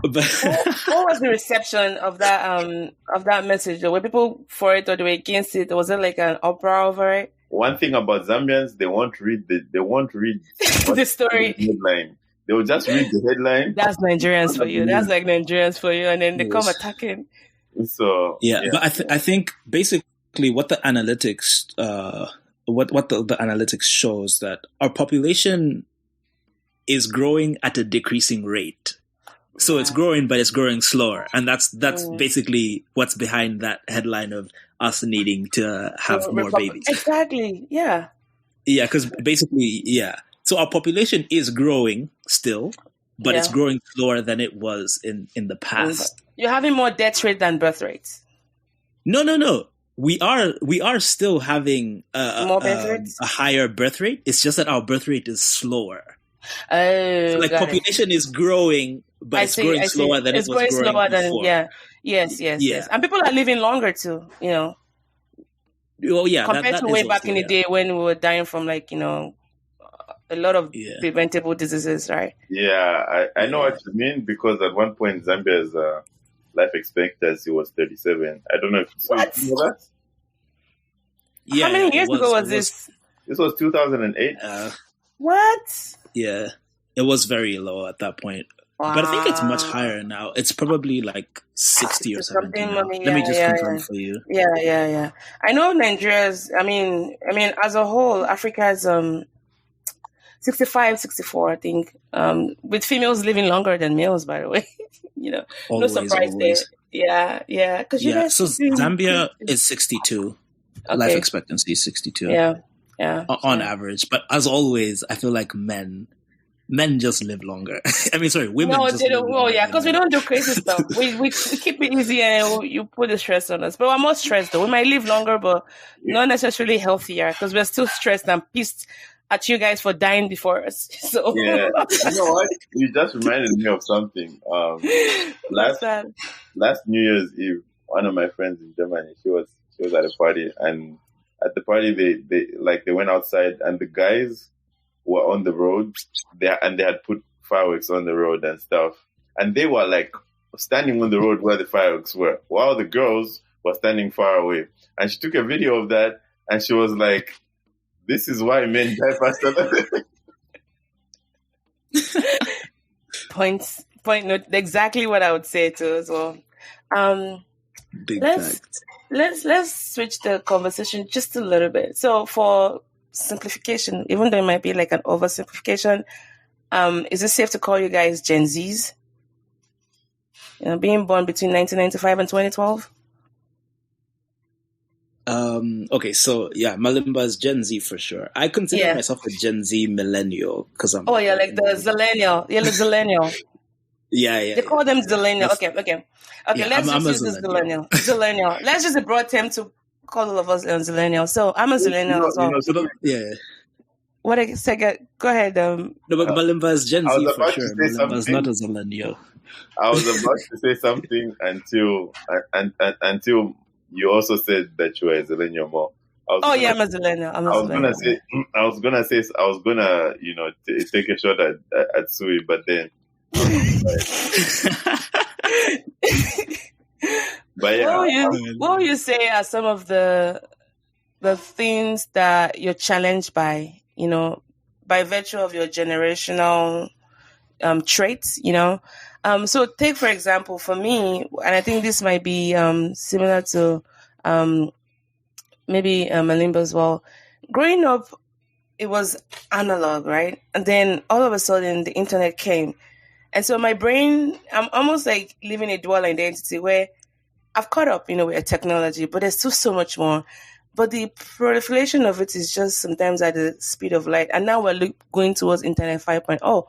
what was the reception of that message? Were people for it or they were against it? Was it an uproar over it? One thing about Zambians, they won't read the story. The headline. They will just read the headline. That's Nigerians for you. That's Nigerians for you, and then they come attacking. So but I think basically what the analytics what the analytics shows that our population is growing at a decreasing rate. So it's growing, but it's growing slower. And that's basically what's behind that headline of us needing to have more babies. Exactly. Yeah. Yeah, because basically, So our population is growing still, but it's growing slower than it was in the past. You're having more death rate than birth rates. No. We are still having more birth rates? A higher birth rate. It's just that our birth rate is slower. Oh, so population is growing, but it's growing slower than it was growing before. Yes. And people are living longer too, Oh yeah, compared to way back in the day when we were dying from a lot of preventable diseases, right? Yeah, I know what you mean, because at one point Zambia's life expectancy was 37. I don't know if you know that. Yeah, how many years ago was this? This was 2008. What? Yeah, it was very low at that point. Wow. But I think it's much higher now. It's probably 60 or 70 now. Let me just confirm for you. Yeah. I know Nigeria's, I mean, as a whole, Africa's 65, 64, I think, with females living longer than males, by the way. no Always, surprise always. there. Yeah. Because you guys. So Zambia is 62. Okay. Life expectancy is 62. Yeah. On average. But as always, I feel like men just live longer. I mean, sorry, women. No, just they live don't. longer Oh, yeah, than because we men. don't do crazy stuff. We keep it easy, and you put the stress on us. But we're more stressed, though. We might live longer, but not necessarily healthier, because we're still stressed and pissed at you guys for dying before us. So Yeah, you know what? You just reminded me of something. What's that? Last New Year's Eve, one of my friends in Germany, she was at a party, and at the party they went outside, and the guys were on the road. They had put fireworks on the road and stuff, and they were like standing on the road where the fireworks were, while the girls were standing far away. And she took a video of that, and she was like, "This is why men die faster." Point note. Exactly what I would say too as well. Big fact. Let's switch the conversation just a little bit. So for simplification, even though it might be like an oversimplification, is it safe to call you guys Gen Zs? Being born between 1995 and 2012? Okay, so yeah, Malimba is Gen Z for sure. I consider myself a Gen Z millennial because I'm. Oh yeah, like the Zillennial. Yeah, the Zillennial. Yeah. They call them Zillennial. Okay. Yeah, Let's I'm just a use this Zillennial. Zillennial. Let's just a broad term to call all of us Zillennial. So I'm a Zillennial as well. Yeah. What I said? Go ahead. No, but Malimba is Gen Z for sure. Malimba is not a Zillennial. I was about to say something until you also said that you were a Zillennial more. I'm a Zillennial. I was gonna take a shot at Süwi, but then. But yeah, what would you say are some of the things that you're challenged by, by virtue of your generational traits, So take, for example, for me, and I think this might be similar to maybe Malimba as well. Growing up, it was analog, right? And then all of a sudden, the internet came. And so my brain, I'm almost like living a dual identity where I've caught up, with technology, but there's still so much more. But the proliferation of it is just sometimes at the speed of light. And now we're going towards Internet 5.0,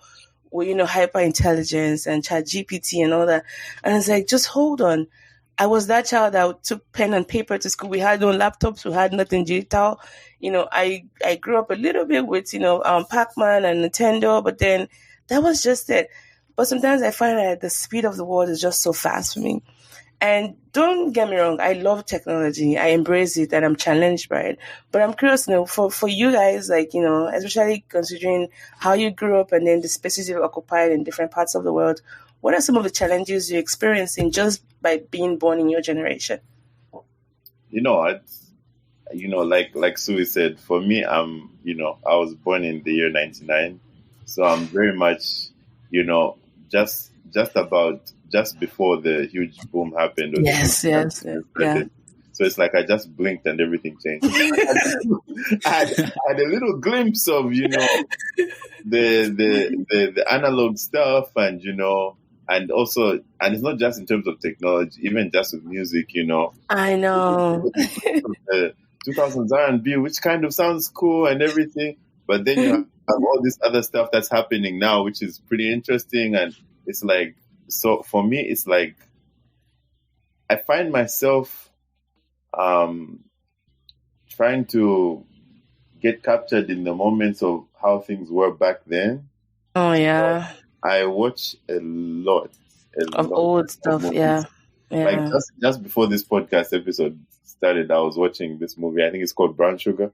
where, hyper intelligence and chat GPT and all that. And it's like, just hold on. I was that child that took pen and paper to school. We had no laptops. We had nothing digital. I grew up a little bit with, Pac-Man and Nintendo, but then that was just it. But sometimes I find that the speed of the world is just so fast for me. And don't get me wrong, I love technology. I embrace it and I'm challenged by it. But I'm curious, for you guys, especially considering how you grew up and then the spaces you've occupied in different parts of the world, what are some of the challenges you're experiencing just by being born in your generation? Like Süwi said, for me, I was born in the year 99. So I'm very much, just before the huge boom happened. Yes. Yeah. So it's like I just blinked and everything changed. I had a little glimpse of, the analog stuff and, and also, and it's not just in terms of technology, even just with music, I know. 2000s R&B, which kind of sounds cool and everything. But then you have all this other stuff that's happening now, which is pretty interesting. And it's like, so for me, it's like, I find myself trying to get captured in the moments of how things were back then. Oh, yeah. So I watch a lot of old stuff, yeah. Like just before this podcast episode started, I was watching this movie. I think it's called Brown Sugar.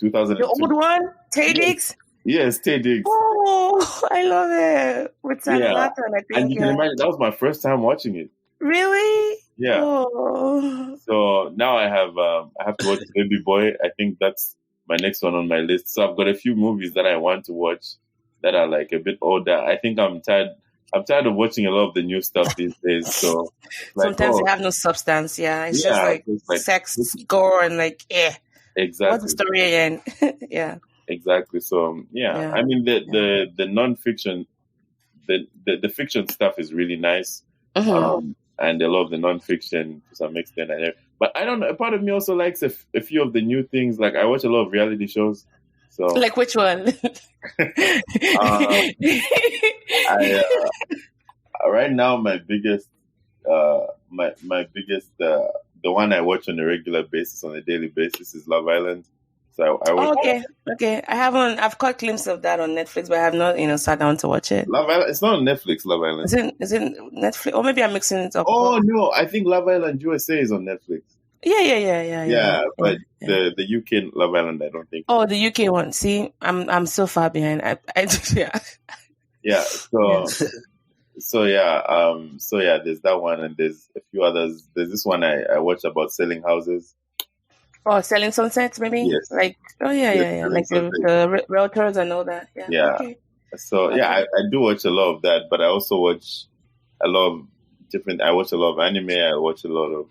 2002. The old one? Tay Diggs? Yes, Tay Diggs. Oh, I love it. With Sam Latham, I think. And you can imagine, that was my first time watching it. Really? Yeah. Oh. So now I have to watch Baby Boy. I think that's my next one on my list. So I've got a few movies that I want to watch that are like a bit older. I think I'm tired of watching a lot of the new stuff these days. So sometimes they have no substance. Yeah, it's just like sex, gore, and exactly. What's the story again? Yeah. Exactly. So I mean the non-fiction the fiction stuff is really nice. Mm-hmm. And I love the non-fiction to some extent. But I don't know. A part of me also likes a few of the new things. Like I watch a lot of reality shows. So Like which one? Right now my biggest the one I watch on a regular basis, on a daily basis, is Love Island. So I watch. Okay. I've caught glimpses of that on Netflix, but I have not, sat down to watch it. Love Island. It's not on Netflix. Love Island. Is it Netflix? Or maybe I'm mixing it up. Oh no, I think Love Island USA is on Netflix. Yeah. But the UK Love Island, I don't think. Oh, the UK one. See, I'm so far behind. Yeah. Yeah. So there's that one, and there's a few others. There's this one I watch about selling houses. Oh, Selling Sunsets, maybe? Yes. Like, yeah. Like the realtors and all that. Yeah. Okay. So, I do watch a lot of that, but I also watch a lot of I watch a lot of anime. I watch a lot of,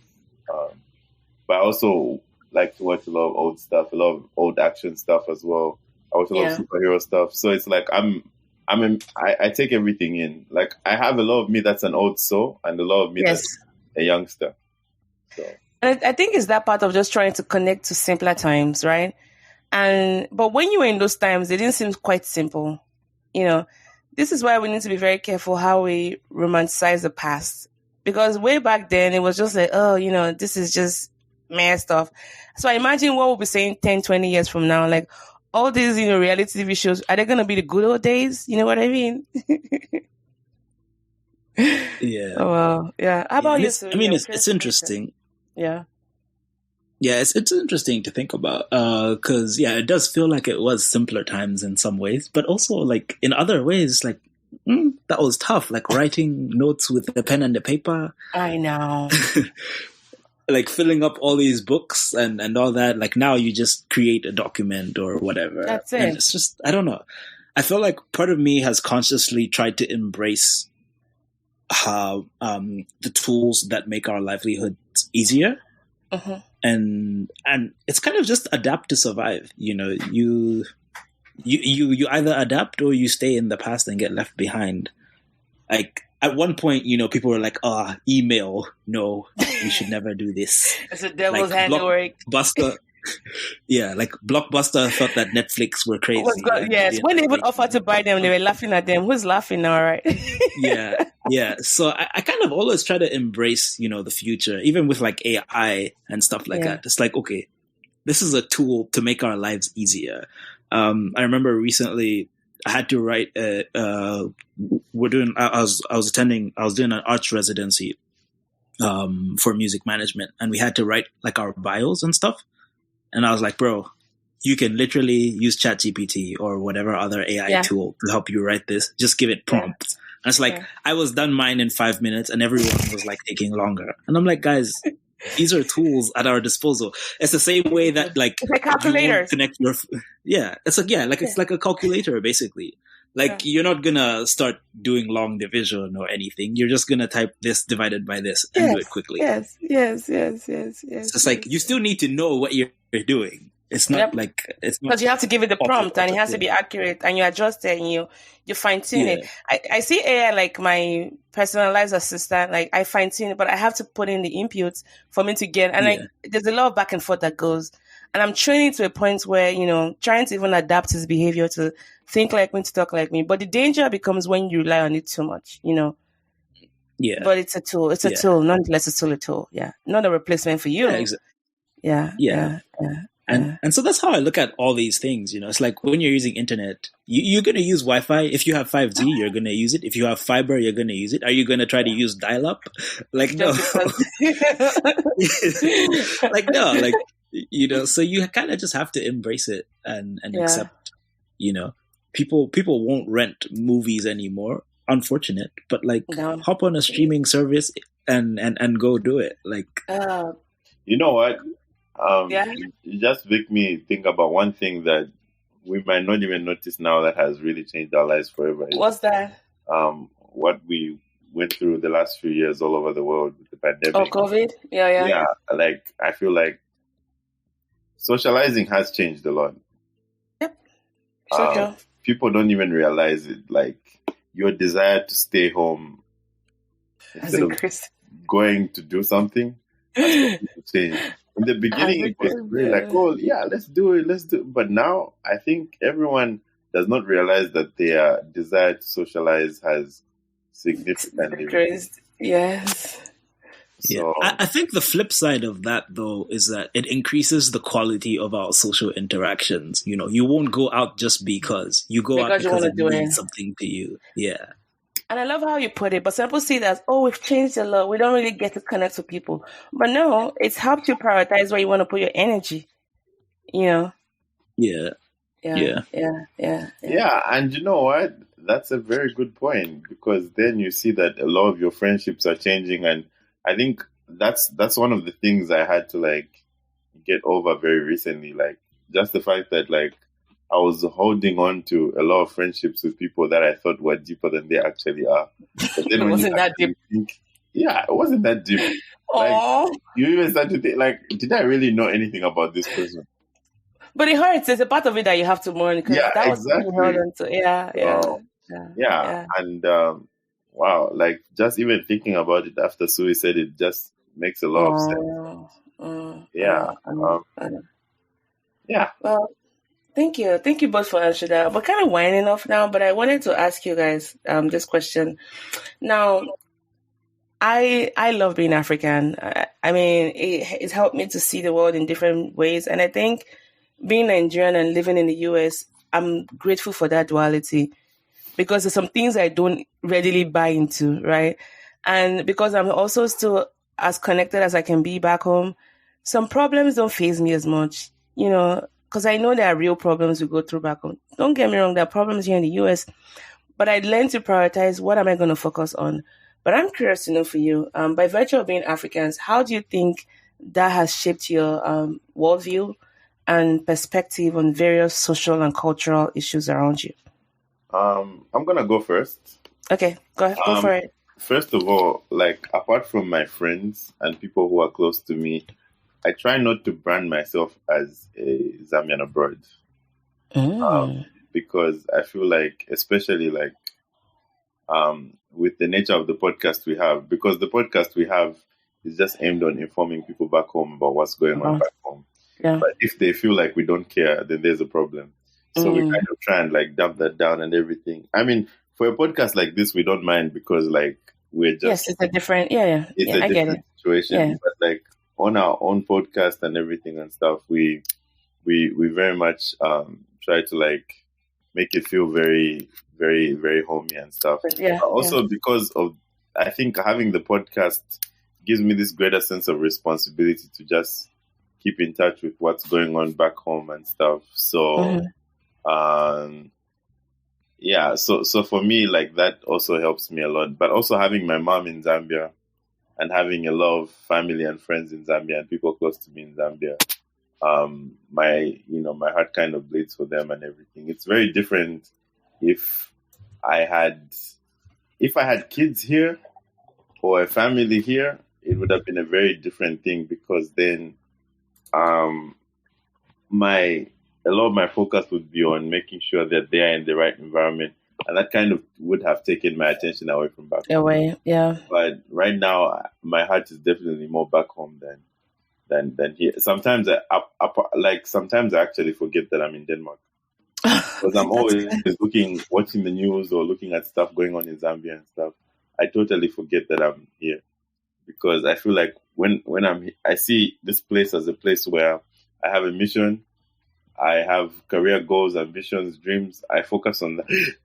but I also like to watch a lot of old stuff, a lot of old action stuff as well. I watch a lot of superhero stuff. So it's like, I take everything in. Like, I have a lot of me that's an old soul and a lot of me that's a youngster. So. And I think it's that part of just trying to connect to simpler times, right? But when you were in those times, it didn't seem quite simple. This is why we need to be very careful how we romanticize the past. Because way back then, it was just like, this is just meh stuff. So I imagine what we'll be saying 10, 20 years from now. Like, all these, reality TV shows, are they going to be the good old days? You know what I mean? Yeah. Oh, well, yeah. How about you? It's interesting. Yeah. Yeah, it's interesting to think about because it does feel like it was simpler times in some ways, but also like in other ways, like that was tough. Like writing notes with the pen and the paper. I know. Like filling up all these books and all that. Like now you just create a document or whatever. That's it. And it's just, I don't know. I feel like part of me has consciously tried to embrace how the tools that make our livelihoods easier. Uh-huh. And it's kind of just adapt to survive. You either adapt or you stay in the past and get left behind. Like at one point, people were like, email, no, we should never do this. It's a devil's handiwork. Blockbuster. Yeah, like Blockbuster thought that Netflix were crazy. Yes, when they even offered to buy them, they were laughing at them. Who's laughing now, right? Yeah. So I kind of always try to embrace, the future, even with like AI and stuff like that. It's like, okay, this is a tool to make our lives easier. I remember recently I had to write. I was doing an arts residency for music management, and we had to write like our bios and stuff. And I was like, bro, you can literally use ChatGPT or whatever other AI tool to help you write this. Just give it prompts. And it's like, I was done mine in 5 minutes and everyone was like taking longer. And I'm like, guys, these are tools at our disposal. It's the same way that like, it's like calculators. Connect your, it's like a calculator basically. Like you're not gonna start doing long division or anything. You're just gonna type this divided by this and do it quickly. Yes. It's just like you still need to know what you're doing. It's not like it's not because you have to give it the prompt and it has to be accurate and you adjust it and you fine tune it. I see AI like my personalized assistant. Like I fine tune it, but I have to put in the inputs for me to get. And like there's a lot of back and forth that goes. And I'm training to a point where trying to even adapt his behavior to think like me, to talk like me. But the danger becomes when you rely on it too much, Yeah. But it's a tool. It's a tool. Nonetheless, it's still a tool. Yeah. Not a replacement for you. Yeah, exactly. Yeah. And so that's how I look at all these things. It's like when you're using internet, you're going to use Wi-Fi. If you have 5G, you're going to use it. If you have fiber, you're going to use it. Are you going to try to use dial-up? Like, no. So you kind of just have to embrace it and accept, people won't rent movies anymore. Unfortunate, but hop on a streaming service and go do it. Like, you know what? It just make me think about one thing that we might not even notice now that has really changed our lives forever. What's that? What we went through the last few years all over the world with the pandemic. Oh, COVID? Yeah. Yeah, like I feel like socializing has changed a lot. Yep. Sure. People don't even realize it. Like your desire to stay home instead of going to do something has started to change. In the beginning, it was really like, oh, yeah, let's do it. But now I think everyone does not realize that their desire to socialize has significantly increased. Yes. So, yeah. I think the flip side of that, though, is that it increases the quality of our social interactions. You know, you won't go out just because. You go out because it means something to you. Yeah. And I love how you put it. But some people see that as, oh, we've changed a lot. We don't really get to connect with people. But no, it's helped you prioritize where you want to put your energy. You know? Yeah. Yeah. And you know what? That's a very good point, because then you see that a lot of your friendships are changing, and I think that's one of the things I had to like get over very recently. Like, just the fact that like I was holding on to a lot of friendships with people that I thought were deeper than they actually are. But then it wasn't that deep. Yeah, it wasn't that deep. Like, you even start to think, like, did I really know anything about this person? But it hurts. There's a part of it that you have to mourn, because that was exactly. Held on to. Yeah. And wow, like just even thinking about it after Süwi said it just makes a lot of sense. Yeah. Well, thank you both for answering that. We're kind of winding off now, but I wanted to ask you guys this question. Now, I love being African. I mean, it's helped me to see the world in different ways, and I think being Nigerian and living in the US, I'm grateful for that duality, because there's some things I don't readily buy into, right? And because I'm also still as connected as I can be back home, some problems don't faze me as much, you know, because I know there are real problems we go through back home. Don't get me wrong, there are problems here in the US, but I learned to prioritize what am I going to focus on. But I'm curious to know for you, by virtue of being Africans, how do you think that has shaped your worldview and perspective on various social and cultural issues around you? I'm gonna go first. Okay, go for it. First of all, like, apart from my friends and people who are close to me, I try not to brand myself as a Zambian abroad. Because I feel like, especially like with the nature of the podcast we have, because the podcast we have is just aimed on informing people back home about what's going on back home. Yeah. But if they feel like we don't care, then there's a problem. So we kind of try and like dump that down and everything. I mean, for a podcast like this, we don't mind, because like we're just... Yes, it's a different... It's a different situation. Yeah. But like on our own podcast and everything and stuff, we very much try to like make it feel very, very, very homey and stuff. Also because of, I think having the podcast gives me this greater sense of responsibility to just keep in touch with what's going on back home and stuff. So, so for me, like, that also helps me a lot. But also having my mom in Zambia and having a lot of family and friends in Zambia and people close to me in Zambia, my heart kind of bleeds for them and everything. It's very different if I had kids here or a family here. It would have been a very different thing, because then a lot of my focus would be on making sure that they are in the right environment, and that kind of would have taken my attention away from back home. But right now, my heart is definitely more back home than here. Sometimes I actually forget that I'm in Denmark, because I'm always watching the news or looking at stuff going on in Zambia and stuff. I totally forget that I'm here, because I feel like when I see this place as a place where I have a mission, I have career goals, ambitions, dreams. I focus on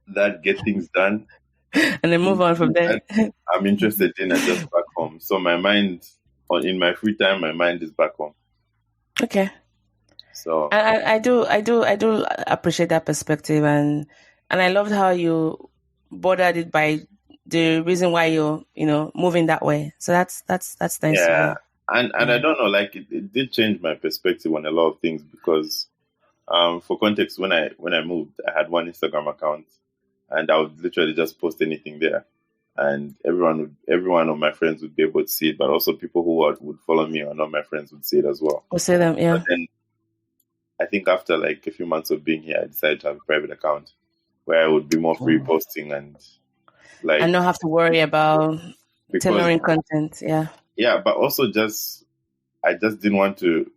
that, get things done, and then move on from there. I'm interested in and just back home. So my mind, in my free time, my mind is back home. Okay. So I do appreciate that perspective, and I loved how you bordered it by the reason why you're moving that way. So that's nice. Yeah, and I don't know, like it did change my perspective on a lot of things, because for context, when I moved, I had one Instagram account, and I would literally just post anything there, and everyone of my friends would be able to see it, but also people who would follow me or not my friends would see it as well. We'll see them, yeah. But then I think after like a few months of being here, I decided to have a private account where I would be more free posting and Like, and not have to worry about tailoring content. Yeah, but also I just didn't want to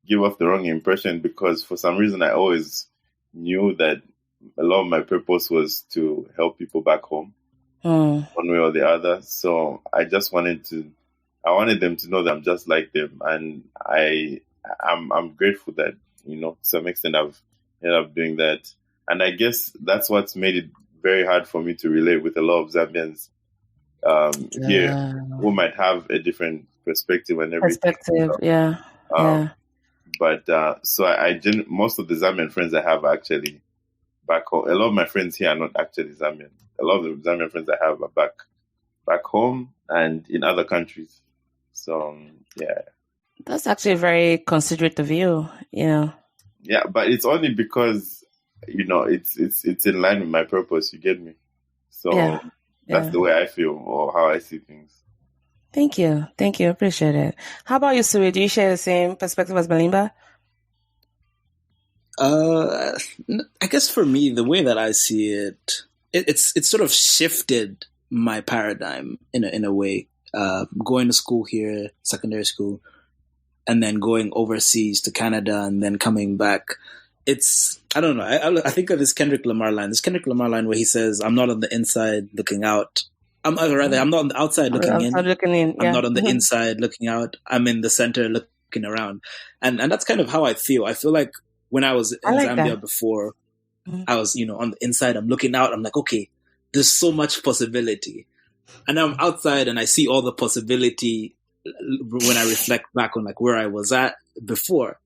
give off the wrong impression, because for some reason I always knew that a lot of my purpose was to help people back home, one way or the other. So I just wanted them to know that I'm just like them, and I'm grateful that, to some extent I've ended up doing that. And I guess that's what's made it very hard for me to relate with a lot of Zambians here, who might have a different perspective and everything. But so I didn't. Most of the Zambian friends I have are actually back home. A lot of my friends here are not actually Zambian. A lot of the Zambian friends I have are back home and in other countries. So that's actually very considerate of you. Yeah, but it's only because it's in line with my purpose. You get me? So that's the way I feel, or how I see things. Thank you. Appreciate it. How about you, Süwi? Do you share the same perspective as Malimba? I guess for me, the way that I see it, it's sort of shifted my paradigm in a way. Going to school here, secondary school, and then going overseas to Canada, and then coming back. I don't know. I think of this Kendrick Lamar line. This Kendrick Lamar line where he says, "I'm not on the inside looking out. I'm not on the outside looking in. I'm not on the inside looking out. I'm in the center looking around." And that's kind of how I feel. I feel like when I was in Zambia before, I was, on the inside, I'm looking out. I'm like, okay, there's so much possibility. And I'm outside and I see all the possibility when I reflect back on like where I was at before.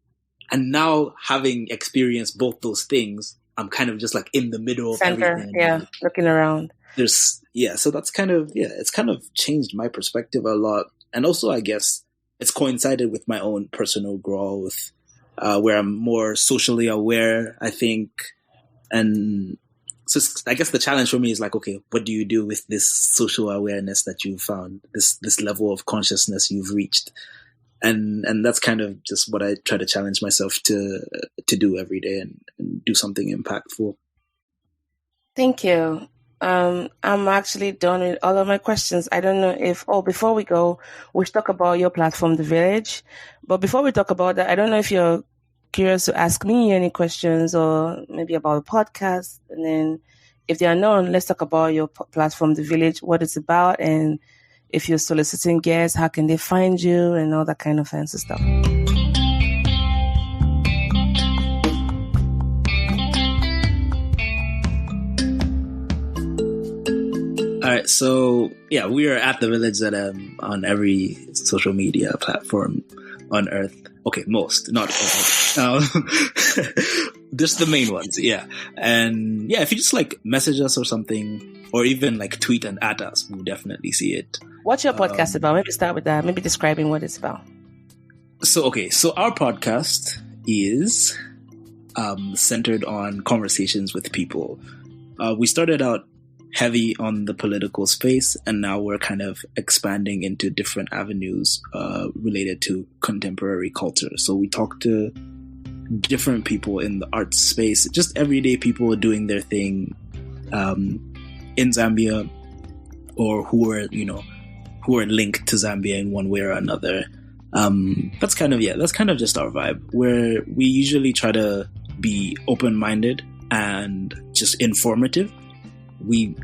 And now having experienced both those things, I'm kind of just like in the middle of everything. Looking around. So that's kind of, it's kind of changed my perspective a lot. And also, I guess it's coincided with my own personal growth, where I'm more socially aware, I think. And so I guess the challenge for me is like, okay, what do you do with this social awareness that you've found, this level of consciousness you've reached? And that's kind of just what I try to challenge myself to do every day and do something impactful. Thank you. I'm actually done with all of my questions. I don't know before we go, we should talk about your platform, The Village. But before we talk about that, I don't know if you're curious to ask me any questions or maybe about the podcast. And then if there are none, let's talk about your platform, The Village, what it's about, and if you're soliciting guests, how can they find you and all that kind of fancy stuff. All right, so we are at The Village on every social media platform on Earth. Okay, most, not all. Just the main ones, And if you just like message us or something, or even like tweet and at us, we'll definitely see it. What's your podcast about? Maybe start with that. Maybe describing what it's about. So our podcast is centered on conversations with people. We started out heavy on the political space, and now we're kind of expanding into different avenues related to contemporary culture. So we talk to different people in the arts space, just everyday people doing their thing in Zambia, or who are linked to Zambia in one way or another. That's kind of just our vibe, where we usually try to be open-minded and just informative. We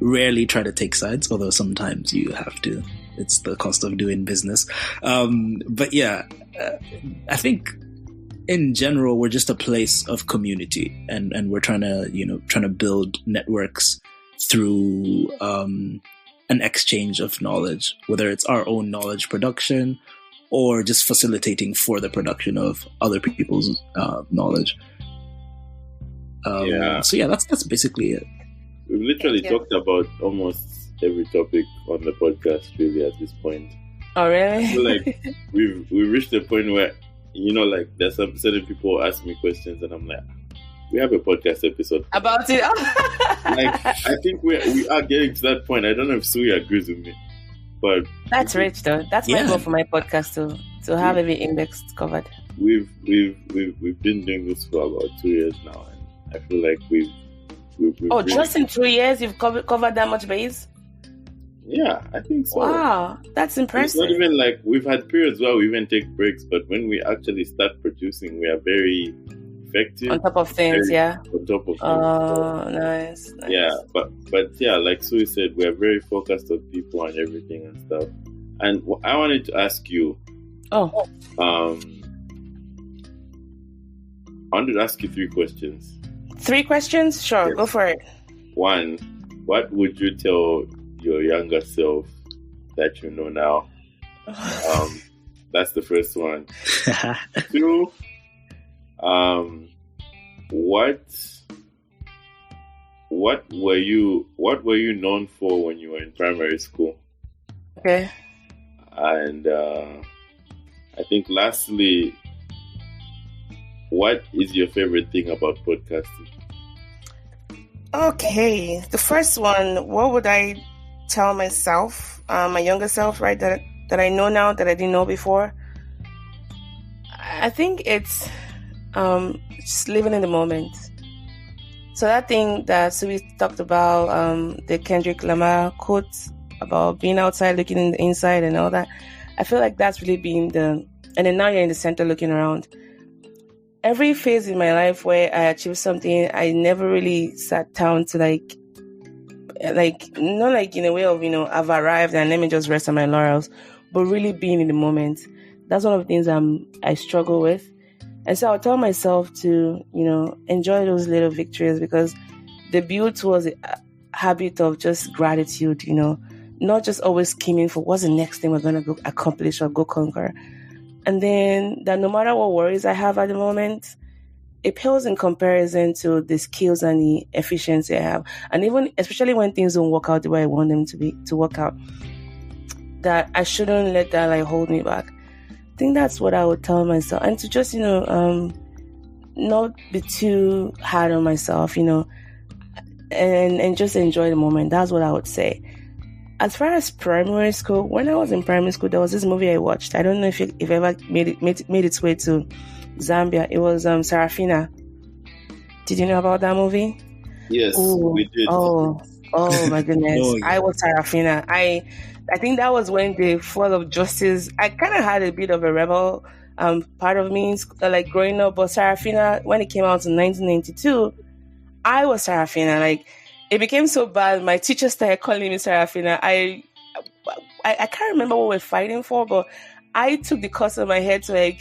rarely try to take sides, although sometimes you have to. It's the cost of doing business. But I think in general, we're just a place of community, and we're trying to build networks through an exchange of knowledge, whether it's our own knowledge production or just facilitating for the production of other people's knowledge. So that's basically it. We've literally talked about almost every topic on the podcast really at this point. Oh, really? I feel like we've reached a point where, like there's some certain people ask me questions and I'm like, we have a podcast episode about it. Like, I think we are getting to that point. I don't know if Süwi agrees with me, but that's rich though. That's my goal for my podcast to have every index covered. We've been doing this for about 2 years now, and I feel like we've Oh, just in 2 years, you've covered that much base? Yeah, I think so. Wow, that's impressive. It's not even like we've had periods where we even take breaks, but when we actually start producing, we are very effective. On top of things, yeah. On top of things. Oh, nice. Yeah, but yeah, like Süwi said, we are very focused on people and everything and stuff. And I wanted to ask you. Oh. I wanted to ask you 3 questions. 3 questions? Sure, yes. Go for it. 1, what would you tell your younger self that you know now? That's the first one. 2, what were you known for when you were in primary school? Okay. And I think lastly, what is your favorite thing about podcasting? Okay, the first one, what would I tell myself, my younger self, right, that I know now that I didn't know before? I think it's just living in the moment. So that thing that Süwi talked about, the Kendrick Lamar quote about being outside looking in the inside and all that, I feel like that's really been and then now you're in the center looking around. Every phase in my life where I achieved something, I never really sat down to like not like in a way of, I've arrived and let me just rest on my laurels, but really being in the moment. That's one of the things I struggle with. And so I'll tell myself to, enjoy those little victories, because the build towards a habit of just gratitude, not just always scheming for what's the next thing we're going to go accomplish or go conquer. And then that no matter what worries I have at the moment, it pales in comparison to the skills and the efficiency I have. And even, especially when things don't work out the way I want them to work out, that I shouldn't let that hold me back. I think that's what I would tell myself. And to just, not be too hard on myself, and just enjoy the moment. That's what I would say. As far as primary school, when I was in primary school, there was this movie I watched. I don't know if it ever made its way to Zambia. It was Sarafina. Did you know about that movie? Yes, we did. Oh my goodness. Oh, yeah. I was Sarafina. I think that was when the fall of justice, I kind of had a bit of a rebel part of me, like growing up. But Sarafina, when it came out in 1992, I was Sarafina. It became so bad. My teacher started calling me Sarafina. I can't remember what we're fighting for, but I took the course of my head to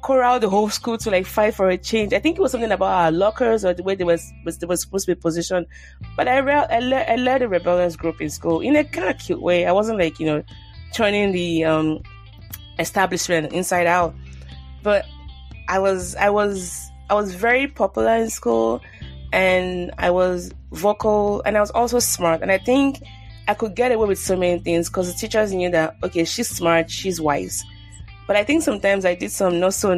corral the whole school to fight for a change. I think it was something about our lockers or the way they were supposed to be positioned. But I led a rebellious group in school in a kind of cute way. I wasn't turning the establishment inside out, but I was very popular in school, and I was vocal, and I was also smart. And I think I could get away with so many things because the teachers knew that, okay, she's smart, she's wise. But I think sometimes I did some not so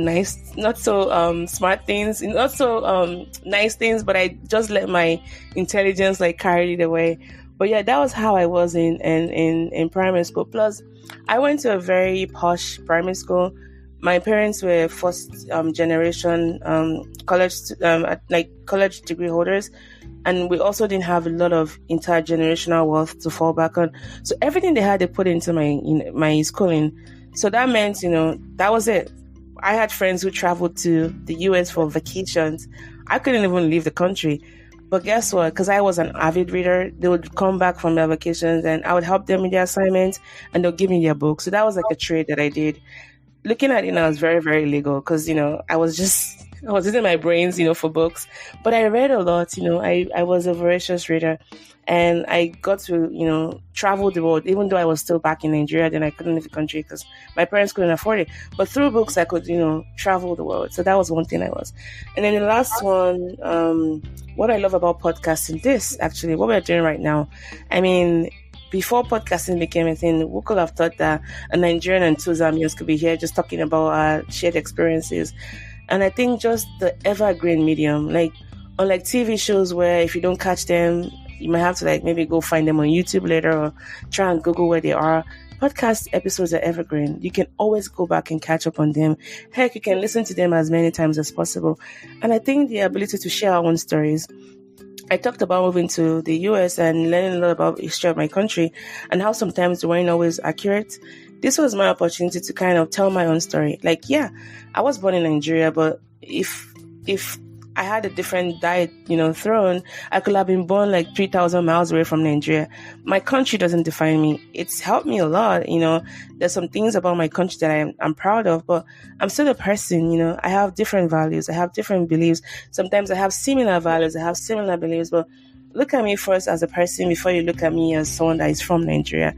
smart things, not so nice things, but I just let my intelligence carry it away. But yeah, that was how I was in primary school. Plus, I went to a very posh primary school. My parents were first generation college degree holders, and we also didn't have a lot of intergenerational wealth to fall back on. So everything they had, they put into my schooling. So that meant, that was it. I had friends who traveled to the US for vacations. I couldn't even leave the country. But guess what? Because I was an avid reader, they would come back from their vacations and I would help them with their assignments and they'll give me their books. So that was a trade that I did. Looking at it, I was very, very legal because, I was using my brains, for books. But I read a lot, I was a voracious reader. And I got to, travel the world, even though I was still back in Nigeria, then I couldn't leave the country because my parents couldn't afford it. But through books, I could, travel the world. So that was one thing I was. And then the last one, what I love about podcasting, what we're doing right now. I mean, before podcasting became a thing, who could have thought that a Nigerian and 2 Zambians could be here just talking about our shared experiences? And I think just the evergreen medium, unlike TV shows where if you don't catch them, you might have to maybe go find them on YouTube later or try and Google where they are. Podcast episodes are evergreen. You can always go back and catch up on them. Heck, you can listen to them as many times as possible. And I think the ability to share our own stories I talked about moving to the US and learning a lot about the history of my country and how sometimes they weren't always accurate. This was my opportunity to kind of tell my own story. Like, yeah, I was born in Nigeria, but if I had a different diet, thrown, I could have been born like 3,000 miles away from Nigeria. My country doesn't define me. It's helped me a lot. There's some things about my country that I'm proud of, but I'm still a person. I have different values. I have different beliefs. Sometimes I have similar values. I have similar beliefs, but look at me first as a person before you look at me as someone that is from Nigeria.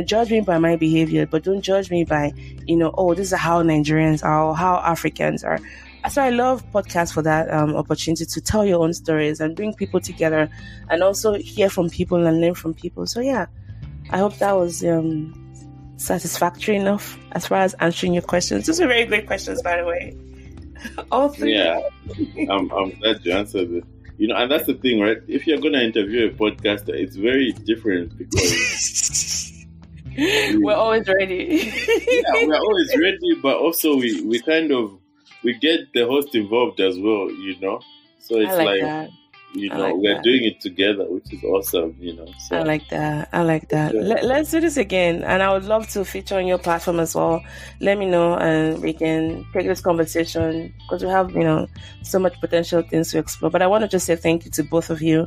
Judge me by my behavior, but don't judge me by, this is how Nigerians are or how Africans are. So I love podcasts for that opportunity to tell your own stories and bring people together and also hear from people and learn from people. So yeah, I hope that was satisfactory enough as far as answering your questions. These were very great questions, by the way. All three. Yeah, I'm glad you answered it. And that's the thing, right? If you're going to interview a podcaster, it's very different because we're always ready. Yeah, we're always ready, but also we kind of we get the host involved as well, So it's that. We're doing it together, which is awesome, So. I like that. Yeah. Let's do this again. And I would love to feature on your platform as well. Let me know and we can take this conversation because we have, so much potential things to explore. But I want to just say thank you to both of you.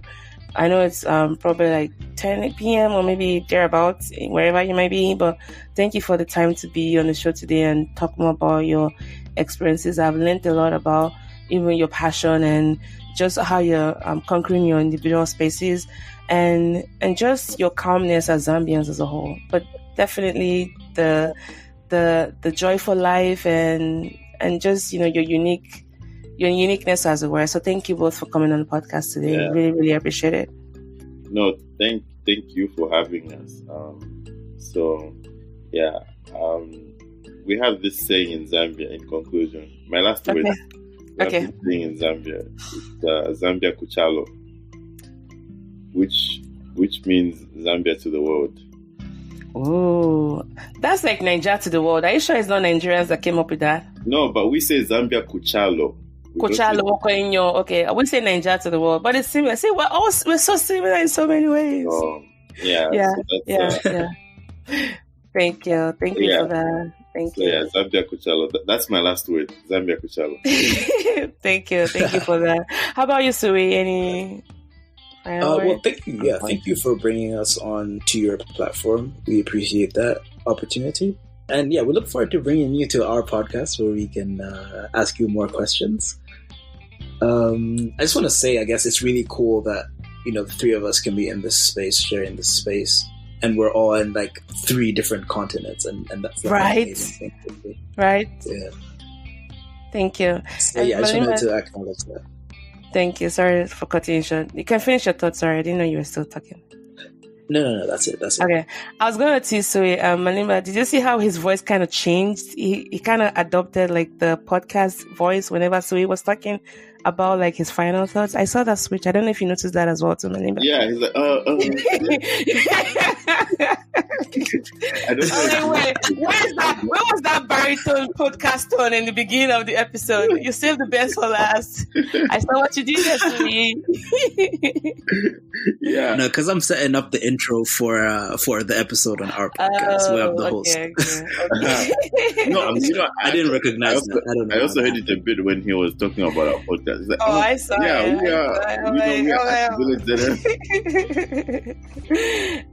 I know it's probably like 10 p.m. or maybe thereabouts, wherever you might be. But thank you for the time to be on the show today and talk more about your experiences. I've learned a lot about even your passion and just how you're conquering your individual spaces and just your calmness as Zambians as a whole. But definitely the joyful life and just your uniqueness as it were. So thank you both for coming on the podcast today. Yeah. Really, really appreciate it. No, thank you for having us. We have this saying in Zambia in conclusion. My last word. Okay. This saying in Zambia. It's Zambia Kuchalo, which means Zambia to the world. Oh, that's like Nigeria to the world. Are you sure it's not Nigerians that came up with that? No, but we say Zambia Kuchalo. Kuchalo, okay. I would say Nigeria to the world, but it's similar. See, we're so similar in so many ways. Yeah. Yeah. Thank you for that. Thank you. Yeah, Zambia Kuchalo. That's my last word. Zambia Kuchalo. Thank you for that. How about you, Süwi? Any final words? Well, thank you. Yeah, thank you for bringing us on to your platform. We appreciate that opportunity. And yeah, we look forward to bringing you to our podcast where we can ask you more questions. I just want to say, I guess it's really cool that, the three of us can be in this space, sharing this space. And we're all in like 3 different continents, and that's right. Amazing thing. Right. Yeah. Thank you. So, I just wanted to acknowledge that. Thank you. Sorry for cutting you short. You can finish your thoughts. Sorry, I didn't know you were still talking. No, that's it. Okay. I was going to tease Süwi, Malimba, did you see how his voice kind of changed? He kind of adopted like the podcast voice whenever Süwi was talking about like his final thoughts. I saw that switch. I don't know if you noticed that as well too, Malimba. Yeah, he's like, I don't know. Wait, where was that baritone podcast tone in the beginning of the episode? You saved the best for last. I saw what you did there, Süwi. Yeah. No, because I'm setting up the intro for the episode on our podcast. We have the host. Okay. No, I didn't recognize that. I don't know. I also heard it a bit when he was talking about our podcast. Like, I saw it. We are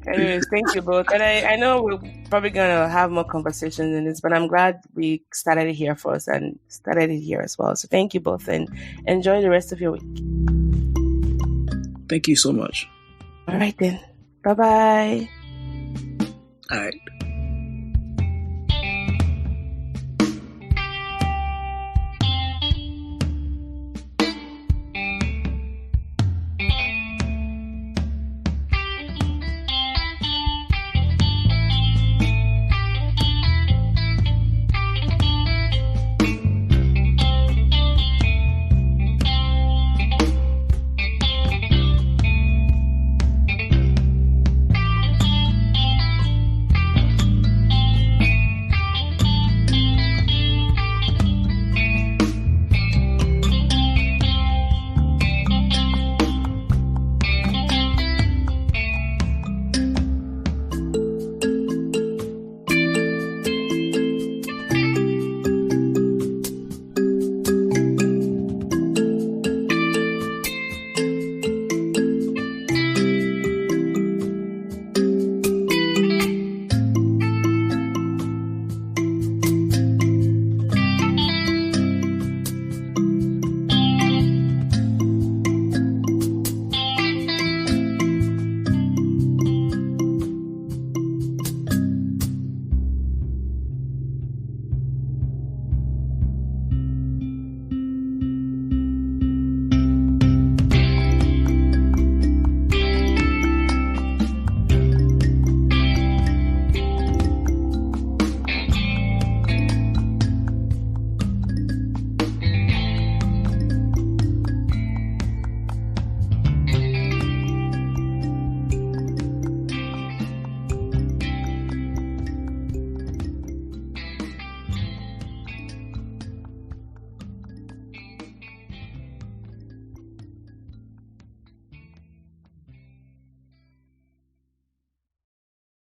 Anyways, thank you both. And I know we're probably going to have more conversations in this, but I'm glad we started it here first and started it here as well. So thank you both and enjoy the rest of your week. Thank you so much. All right then. Bye-bye. All right.